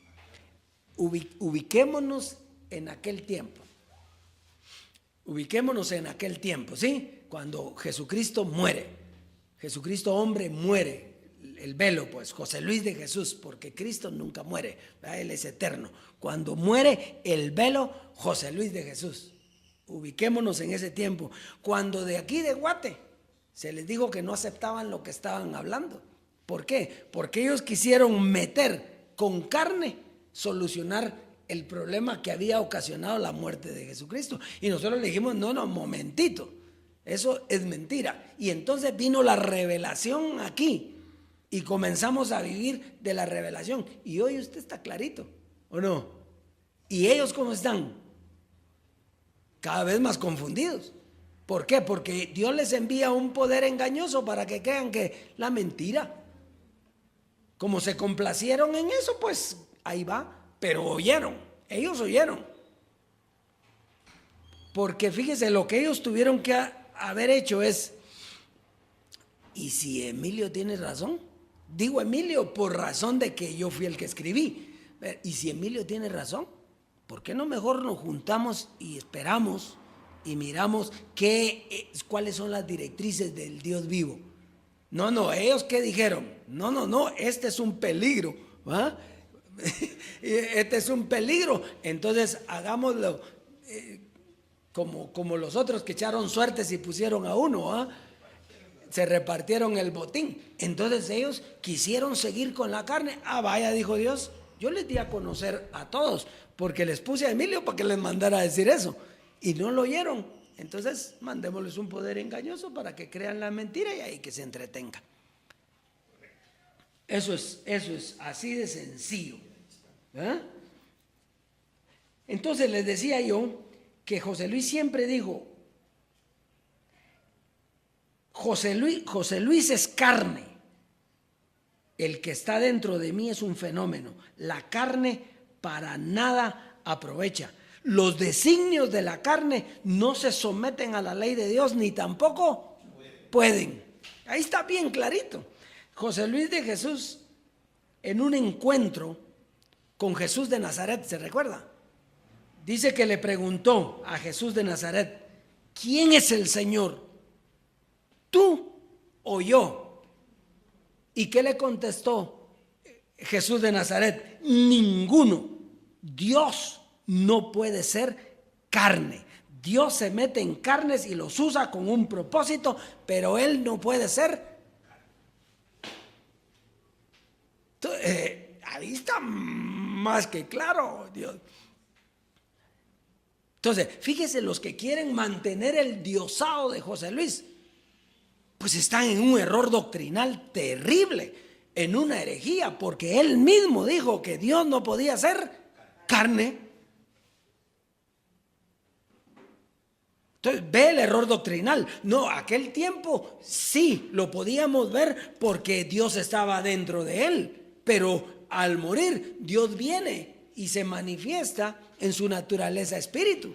Ubiquémonos en aquel tiempo. Ubiquémonos en aquel tiempo, ¿sí? Cuando Jesucristo muere. Jesucristo hombre muere, el velo pues, José Luis de Jesús, porque Cristo nunca muere, ¿verdad? Él es eterno. Cuando muere el velo, José Luis de Jesús. Ubiquémonos en ese tiempo, cuando de aquí de Guate se les dijo que no aceptaban lo que estaban hablando. ¿Por qué? Porque ellos quisieron meter con carne, solucionar el problema que había ocasionado la muerte de Jesucristo. Y nosotros le dijimos, no, momentito, eso es mentira. Y entonces vino la revelación aquí y comenzamos a vivir de la revelación. Y hoy usted está clarito, ¿o no? ¿Y ellos cómo están? Cada vez más confundidos. ¿Por qué? Porque Dios les envía un poder engañoso para que crean que la mentira. Como se complacieron en eso, pues ahí va. Pero oyeron, ellos oyeron. Porque fíjese, lo que ellos tuvieron que haber hecho es, ¿y si Emilio tiene razón? Digo Emilio por razón de que yo fui el que escribí. ¿Y si Emilio tiene razón? ¿Por qué no mejor nos juntamos y esperamos y miramos cuáles son las directrices del Dios vivo? No, ellos ¿qué dijeron? No, este es un peligro, ¿va? Este es un peligro, entonces hagámoslo como los otros que echaron suertes y pusieron a uno, ¿ah? Se repartieron el botín. Entonces ellos quisieron seguir con la carne. Vaya, dijo Dios, yo les di a conocer a todos, porque les puse a Emilio para que les mandara a decir eso, y no lo oyeron. Entonces mandémosles un poder engañoso para que crean la mentira y ahí que se entretengan. Eso es así de sencillo. ¿Eh? Entonces les decía yo que José Luis siempre dijo, José Luis es carne, el que está dentro de mí es un fenómeno, la carne para nada aprovecha, los designios de la carne no se someten a la ley de Dios ni tampoco pueden. Ahí está bien clarito. José Luis de Jesús, en un encuentro con Jesús de Nazaret, ¿se recuerda? Dice que le preguntó a Jesús de Nazaret, ¿quién es el Señor? ¿Tú o yo? ¿Y qué le contestó Jesús de Nazaret? Ninguno. Dios no puede ser carne. Dios se mete en carnes y los usa con un propósito, pero Él no puede ser. está más que claro, Dios. Entonces, fíjese, los que quieren mantener el diosado de José Luis, pues están en un error doctrinal terrible, en una herejía, porque él mismo dijo que Dios no podía ser carne. Entonces, ve el error doctrinal. No, aquel tiempo sí lo podíamos ver porque Dios estaba dentro de él, pero al morir Dios viene y se manifiesta en su naturaleza espíritu.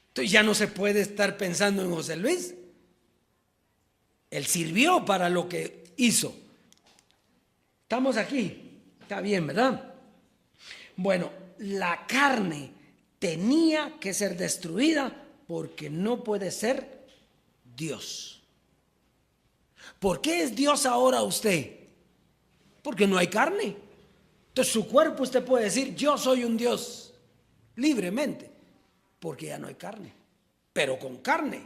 Entonces ya no se puede estar pensando en José Luis. Él sirvió para lo que hizo. Estamos aquí, está bien, ¿verdad? Bueno, la carne tenía que ser destruida porque no puede ser Dios. ¿Por qué es Dios ahora usted? Porque no hay carne. Entonces su cuerpo usted puede decir, yo soy un Dios, libremente, porque ya no hay carne. Pero con carne,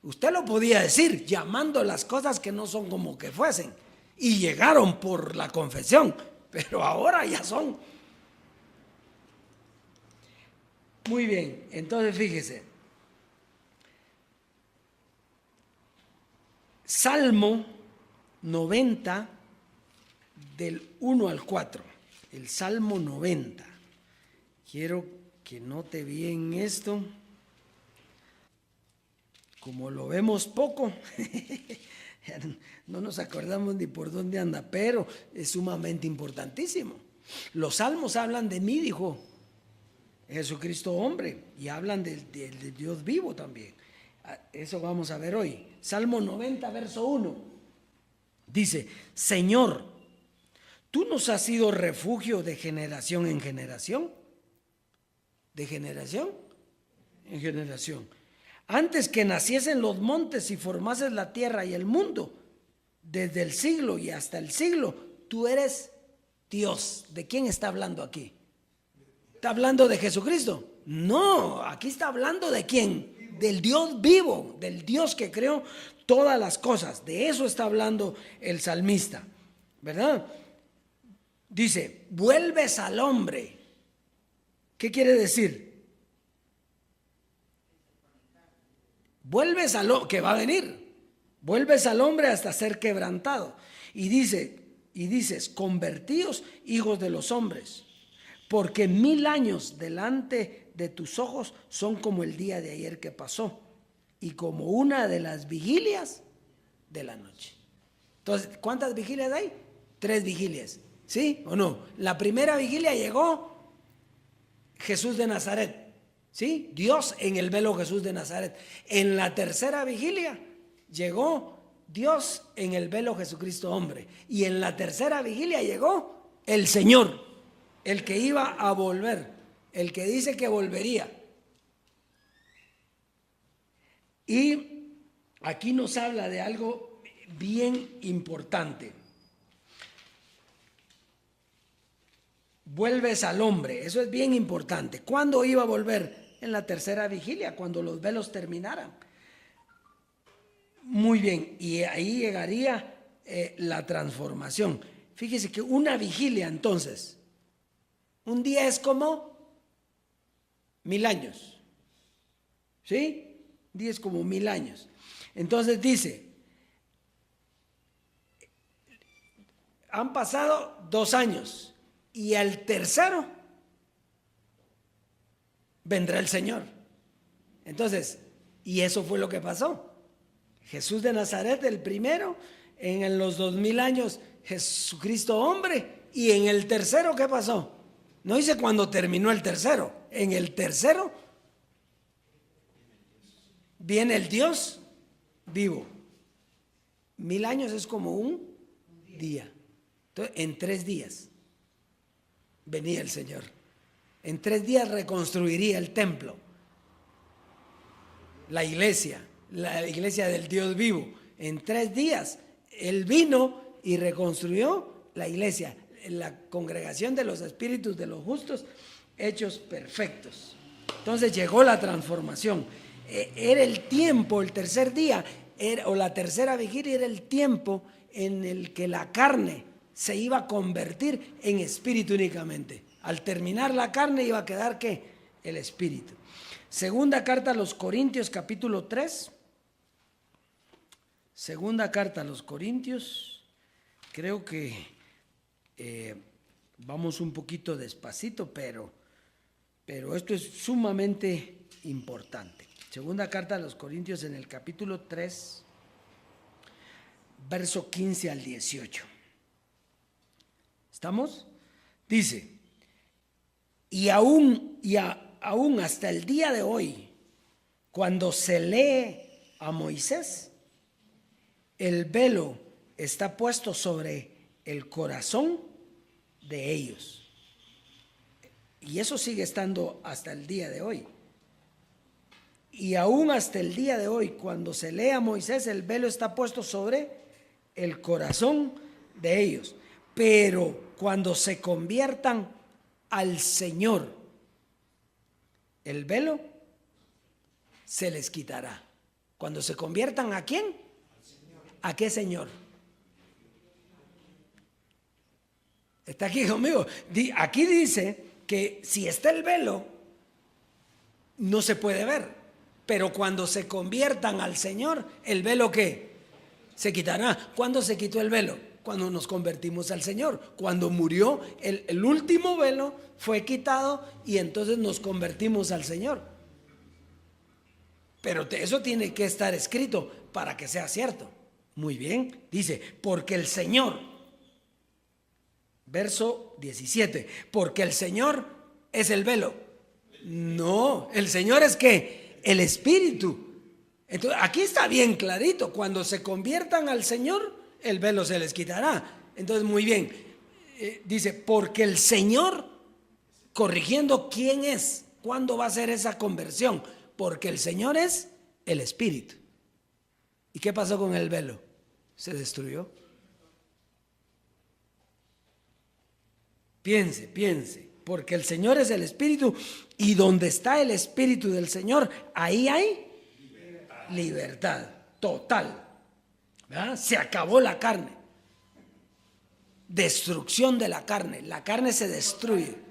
usted lo podía decir llamando las cosas que no son como que fuesen. Y llegaron por la confesión, pero ahora ya son. Muy bien, entonces fíjese. Salmo 90 del 1 al 4. El Salmo 90. Quiero que note bien esto. Como lo vemos poco, no nos acordamos ni por dónde anda, pero es sumamente importantísimo. Los salmos hablan de mí, dijo Jesucristo hombre, y hablan de Dios vivo también. Eso vamos a ver hoy. Salmo 90, verso 1. Dice, Señor, tú nos has sido refugio de generación en generación. ¿De generación en generación? Antes que naciesen los montes y formases la tierra y el mundo, desde el siglo y hasta el siglo, tú eres Dios. ¿De quién está hablando aquí? ¿Está hablando de Jesucristo? No, aquí está hablando de quién, del Dios vivo, del Dios que creó todas las cosas. De eso está hablando el salmista, ¿verdad? Dice, vuelves al hombre. ¿Qué quiere decir? Vuelves al hombre, que va a venir. Vuelves al hombre hasta ser quebrantado. Y dices, convertíos hijos de los hombres, porque 1000 años delante de tus ojos son como el día de ayer que pasó y como una de las vigilias de la noche. Entonces, ¿cuántas vigilias hay? 3 vigilias, ¿sí o no? La primera vigilia llegó Jesús de Nazaret, ¿sí? Dios en el velo Jesús de Nazaret. En la tercera vigilia llegó Dios en el velo Jesucristo hombre. Y en la tercera vigilia llegó el Señor, el que iba a volver, el que dice que volvería. Y aquí nos habla de algo bien importante. Vuelves al hombre, eso es bien importante. ¿Cuándo iba a volver? En la tercera vigilia, cuando los velos terminaran. Muy bien, y ahí llegaría la transformación. Fíjese que una vigilia entonces, un día es como 1000 años, ¿sí? Un día es como 1000 años. Entonces dice, han pasado 2 años y al tercero vendrá el Señor. Entonces, y eso fue lo que pasó. Jesús de Nazaret, el primero, en los 2000 años, Jesucristo hombre, y en el tercero, ¿qué pasó? No dice cuando terminó el tercero, en el tercero viene el Dios vivo. 1000 años es como un día. Entonces, en 3 días venía el Señor. En 3 días reconstruiría el templo, la iglesia del Dios vivo. En 3 días Él vino y reconstruyó la iglesia, la congregación de los espíritus de los justos hechos perfectos. Entonces llegó la transformación. Era el tiempo, el tercer día, o la tercera vigilia era el tiempo en el que la carne se iba a convertir en espíritu únicamente. Al terminar la carne iba a quedar ¿qué? El espíritu. Segunda carta a los Corintios, capítulo 3. Segunda carta a los Corintios. Creo que vamos un poquito despacito, pero esto es sumamente importante. Segunda carta a los Corintios en el capítulo 3, verso 15 al 18. ¿Estamos? Dice, y aún hasta el día de hoy, cuando se lee a Moisés, el velo está puesto sobre el corazón de ellos. Y eso sigue estando hasta el día de hoy. Y aún hasta el día de hoy, cuando se lee a Moisés, el velo está puesto sobre el corazón de ellos. Pero cuando se conviertan al Señor, el velo se les quitará. Cuando se conviertan, ¿a quién? ¿A qué Señor? Está aquí conmigo. Aquí dice que si está el velo, no se puede ver. Pero cuando se conviertan al Señor, ¿el velo qué? Se quitará. ¿Cuándo se quitó el velo? Cuando nos convertimos al Señor. Cuando murió, el último velo fue quitado y entonces nos convertimos al Señor. Pero eso tiene que estar escrito para que sea cierto. Muy bien, dice, porque el Señor, verso 17, porque el Señor es el velo. No, el Señor es ¿qué? El Espíritu. Entonces, aquí está bien clarito, cuando se conviertan al Señor, el velo se les quitará. Entonces, muy bien, dice, porque el Señor, corrigiendo quién es, cuándo va a ser esa conversión, porque el Señor es el Espíritu. ¿Y qué pasó con el velo? Se destruyó. Piense, porque el Señor es el Espíritu y donde está el Espíritu del Señor, ahí hay libertad total. ¿Verdad? Se acabó la carne. Destrucción de la carne se destruye.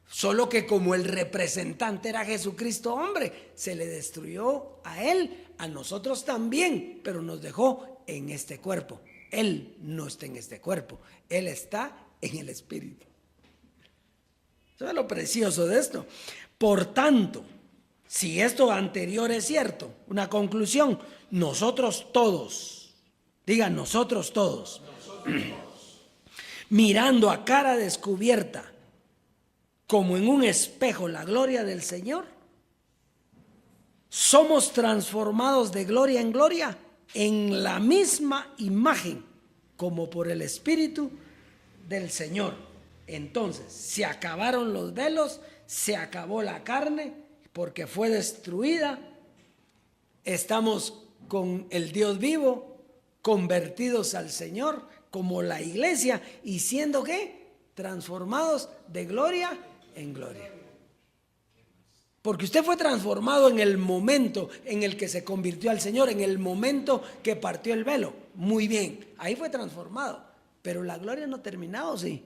Solo que como el representante era Jesucristo hombre, se le destruyó a él, a nosotros también, pero nos dejó en este cuerpo. Él no está en este cuerpo, él está en el Espíritu. Eso es lo precioso de esto. Por tanto, si esto anterior es cierto, una conclusión, nosotros todos, digan nosotros todos, mirando a cara descubierta, como en un espejo la gloria del Señor, somos transformados de gloria en gloria en la misma imagen como por el Espíritu del Señor. Entonces, se acabaron los velos, se acabó la carne porque fue destruida. Estamos con el Dios vivo, convertidos al Señor como la iglesia y siendo ¿qué? Transformados de gloria en gloria. Porque usted fue transformado en el momento en el que se convirtió al Señor, en el momento que partió el velo. Muy bien, ahí fue transformado. Pero la gloria no ha terminado, ¿sí?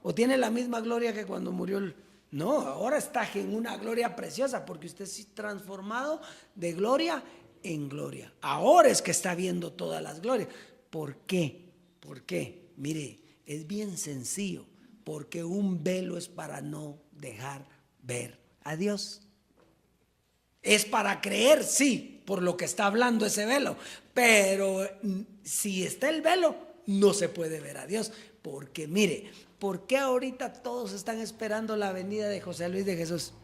¿O tiene la misma gloria que cuando murió el... No, ahora está en una gloria preciosa porque usted es transformado de gloria en gloria. Ahora es que está viendo todas las glorias. ¿Por qué? ¿Por qué? Mire, es bien sencillo. Porque un velo es para no dejar ver a Dios. Es para creer, sí, por lo que está hablando ese velo. Pero si está el velo, no se puede ver a Dios. Porque mire, ¿por qué ahorita todos están esperando la venida de José Luis de Jesús?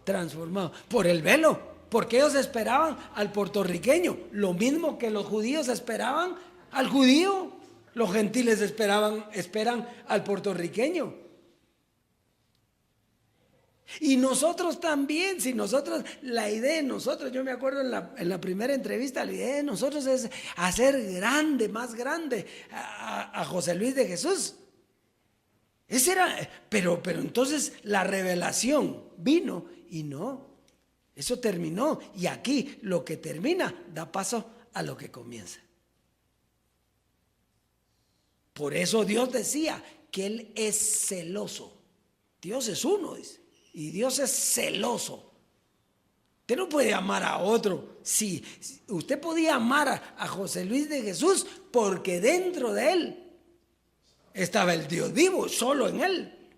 Transformado. Por el velo. Porque ellos esperaban al puertorriqueño. Lo mismo que los judíos esperaban al judío. Los gentiles esperan al puertorriqueño. Y nosotros también, si nosotros, la idea de nosotros, yo me acuerdo en la primera entrevista, la idea de nosotros es hacer grande, más grande a José Luis de Jesús. Ese era, pero entonces la revelación vino y no, eso terminó. Y aquí lo que termina da paso a lo que comienza. Por eso Dios decía que Él es celoso. Dios es uno, dice, y Dios es celoso. Usted no puede amar a otro. Sí, usted podía amar a José Luis de Jesús porque dentro de él estaba el Dios vivo, solo en él.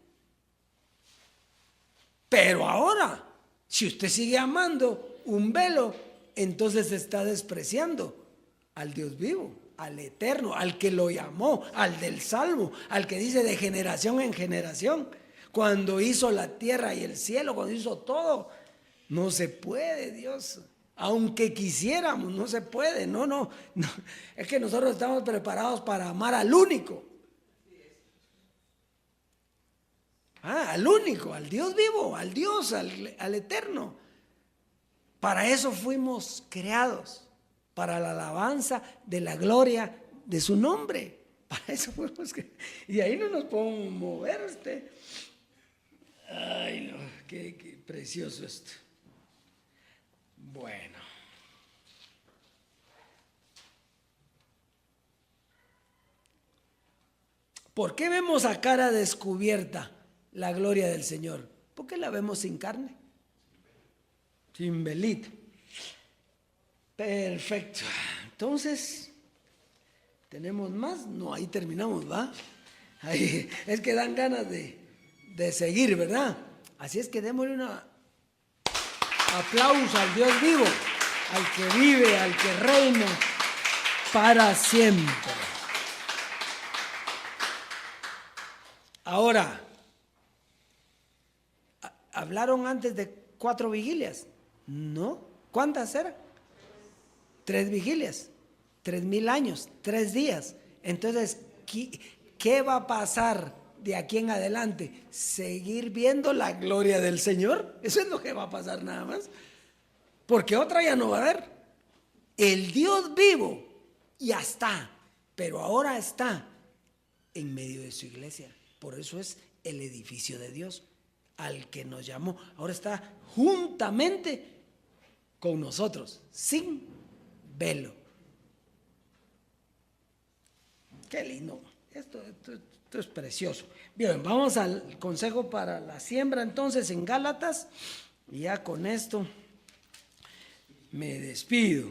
Pero ahora, si usted sigue amando un velo, entonces está despreciando al Dios vivo, al eterno, al que lo llamó, al del Salmo, al que dice de generación en generación. Cuando hizo la tierra y el cielo, cuando hizo todo, no se puede, Dios. Aunque quisiéramos, no se puede. No. Es que nosotros estamos preparados para amar al único. Al único, al Dios vivo, al Dios, al eterno. Para eso fuimos creados, para la alabanza de la gloria de su nombre. Para eso fuimos creados. Y ahí no nos podemos mover. Ay, no, qué precioso esto. Bueno. ¿Por qué vemos a cara descubierta la gloria del Señor? ¿Por qué la vemos sin carne? Sin velita. Perfecto. Entonces, ¿tenemos más? No, ahí terminamos, ¿va? Ahí, es que dan ganas de seguir, ¿verdad? Así es que démosle un aplauso al Dios vivo, al que vive, al que reina para siempre. Ahora, ¿hablaron antes de 4 vigilias? No. ¿Cuántas eran? 3 vigilias, 3,000 años, 3 días. Entonces, ¿qué va a pasar de aquí en adelante? ¿Seguir viendo la gloria del Señor? Eso es lo que va a pasar nada más. Porque otra ya no va a haber. El Dios vivo ya está, pero ahora está en medio de su iglesia. Por eso es el edificio de Dios, al que nos llamó. Ahora está juntamente con nosotros, sin velo. Qué lindo. Esto es precioso. Bien, vamos al consejo para la siembra entonces en Gálatas. Y ya con esto me despido.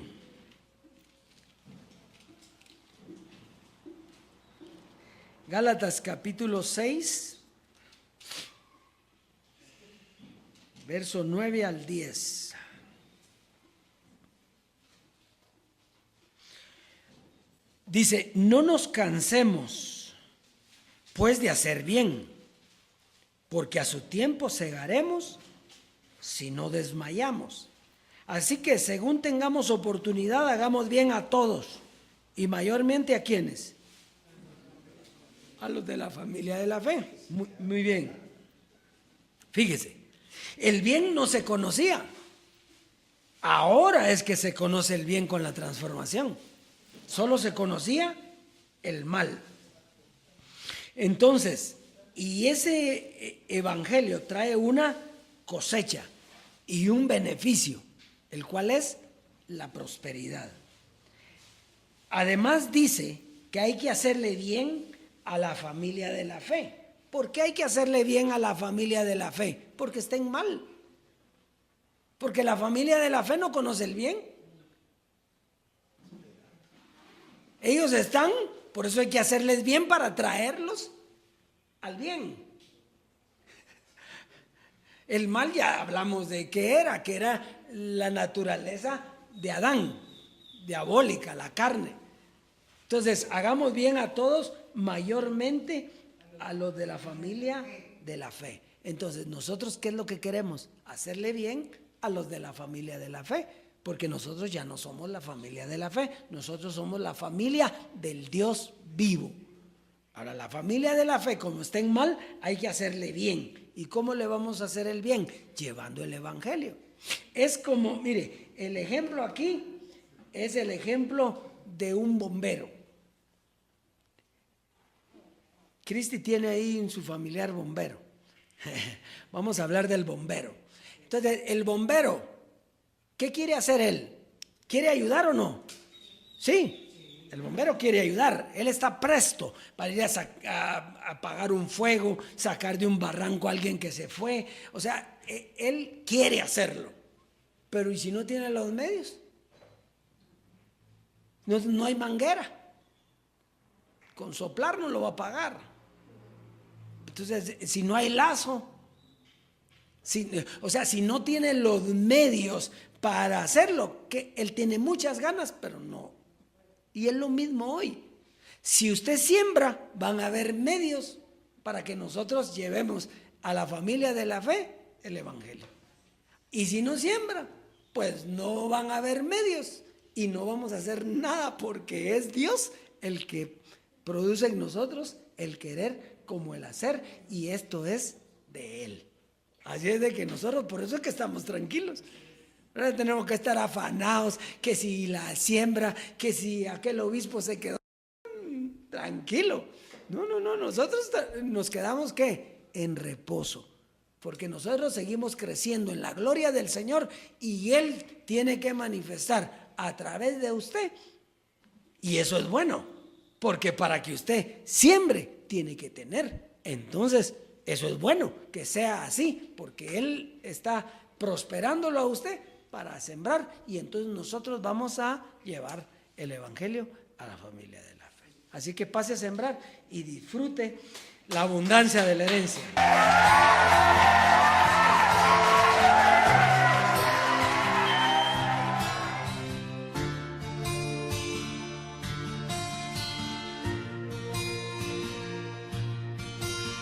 Gálatas capítulo 6, verso 9 al 10. Dice, no nos cansemos pues de hacer bien, porque a su tiempo segaremos si no desmayamos. Así que según tengamos oportunidad, hagamos bien a todos, y mayormente a quienes, a los de la familia de la fe. Muy bien. Fíjese, el bien no se conocía. Ahora es que se conoce el bien con la transformación. Solo se conocía el mal. Entonces, y ese evangelio trae una cosecha y un beneficio, el cual es la prosperidad. Además dice que hay que hacerle bien a la familia de la fe. ¿Por qué hay que hacerle bien a la familia de la fe? Porque estén mal. Porque la familia de la fe no conoce el bien. Ellos están, por eso hay que hacerles bien para traerlos al bien. El mal ya hablamos de qué era, que era la naturaleza de Adán, diabólica, la carne. Entonces, hagamos bien a todos, mayormente a los de la familia de la fe. Entonces, nosotros, ¿qué es lo que queremos? Hacerle bien a los de la familia de la fe, porque nosotros ya no somos la familia de la fe, nosotros somos la familia del Dios vivo. Ahora, la familia de la fe, como estén mal, hay que hacerle bien. ¿Y cómo le vamos a hacer el bien? Llevando el evangelio. Es como, mire, el ejemplo aquí es el ejemplo de un bombero. Cristi tiene ahí en su familiar bombero. Vamos a hablar del bombero. Entonces, el bombero, ¿qué quiere hacer él? ¿Quiere ayudar o no? Sí. El bombero quiere ayudar, él está presto para ir a apagar un fuego, sacar de un barranco a alguien que se fue. O sea, él quiere hacerlo. Pero ¿y si no tiene los medios? No hay manguera. Con soplar no lo va a apagar. Entonces, si no hay lazo, si no tiene los medios para hacerlo, que él tiene muchas ganas, pero no. Y es lo mismo hoy. Si usted siembra, van a haber medios para que nosotros llevemos a la familia de la fe el evangelio. Y si no siembra, pues no van a haber medios y no vamos a hacer nada, porque es Dios el que produce en nosotros el querer como el hacer, y esto es de Él. Así es de que nosotros, por eso es que estamos tranquilos. Ahora tenemos que estar afanados, que si la siembra, que si aquel obispo se quedó tranquilo. No, nosotros nos quedamos ¿qué? En reposo, porque nosotros seguimos creciendo en la gloria del Señor y Él tiene que manifestar a través de usted. Y eso es bueno, porque para que usted siembre, tiene que tener. Entonces, eso es bueno, que sea así, porque Él está prosperándolo a usted para sembrar, y entonces nosotros vamos a llevar el evangelio a la familia de la fe. Así que pase a sembrar y disfrute la abundancia de la herencia.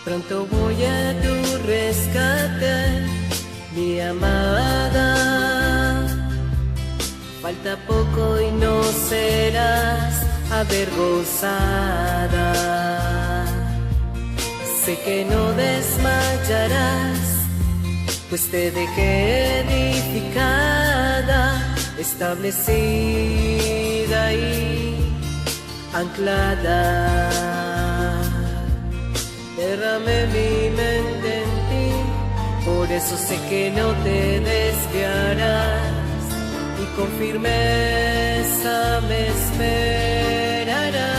Pronto voy a tu rescate, mi amada. Falta poco y no serás avergonzada. Sé que no desmayarás, pues te dejé edificada, establecida y anclada. Derramé mi mente en ti, por eso sé que no te desviarás. Y con firmeza me esperarás.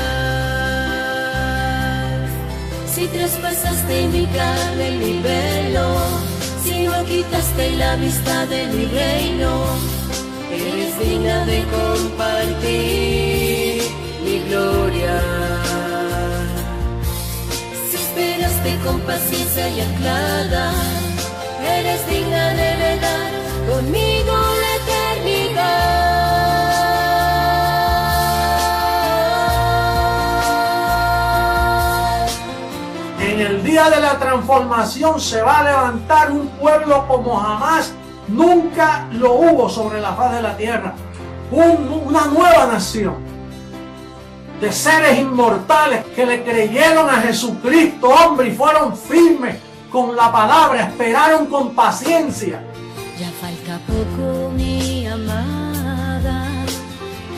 Si traspasaste mi carne, mi velo, si no quitaste la vista de mi reino, eres digna de compartir mi gloria. Si esperaste con paciencia y anclada, eres digna de heredar conmigo la eternidad. En el día de la transformación se va a levantar un pueblo como jamás nunca lo hubo sobre la faz de la tierra. Una nueva nación de seres inmortales que le creyeron a Jesucristo, hombre, y fueron firmes con la palabra, esperaron con paciencia. Ya falta poco, mi amada,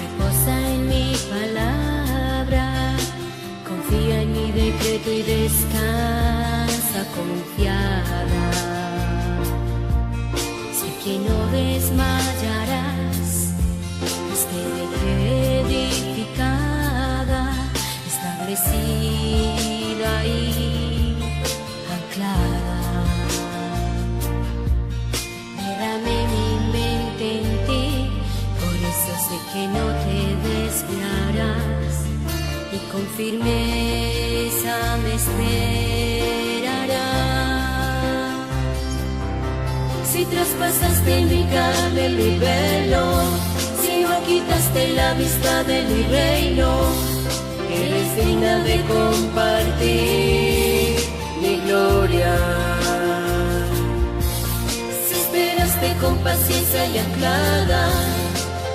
reposa en mi palabra, confía en mi decreto y descansa confiada. Sé que no desmayarás, pues te dejé edificada, establecida y anclada. Derramé mi mente en ti, por eso sé que no te desviarás, y con firmeza me esperarás. Si traspasaste mi carne, mi velo, si no quitaste la vista de mi reino, Eres digna de compartir mi gloria. si esperaste con paciencia y anclada,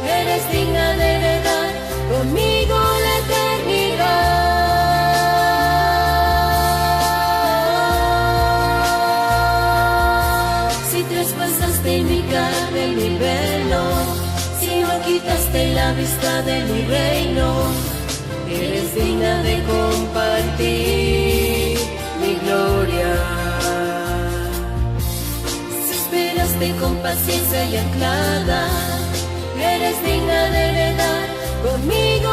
eres digna de heredar conmigo la eternidad. Si traspasaste mi carne, mi velo, si no quitaste la vista de mi reino, Eres digna de compartir mi gloria. si esperaste con paciencia y anclada, eres digna de heredar conmigo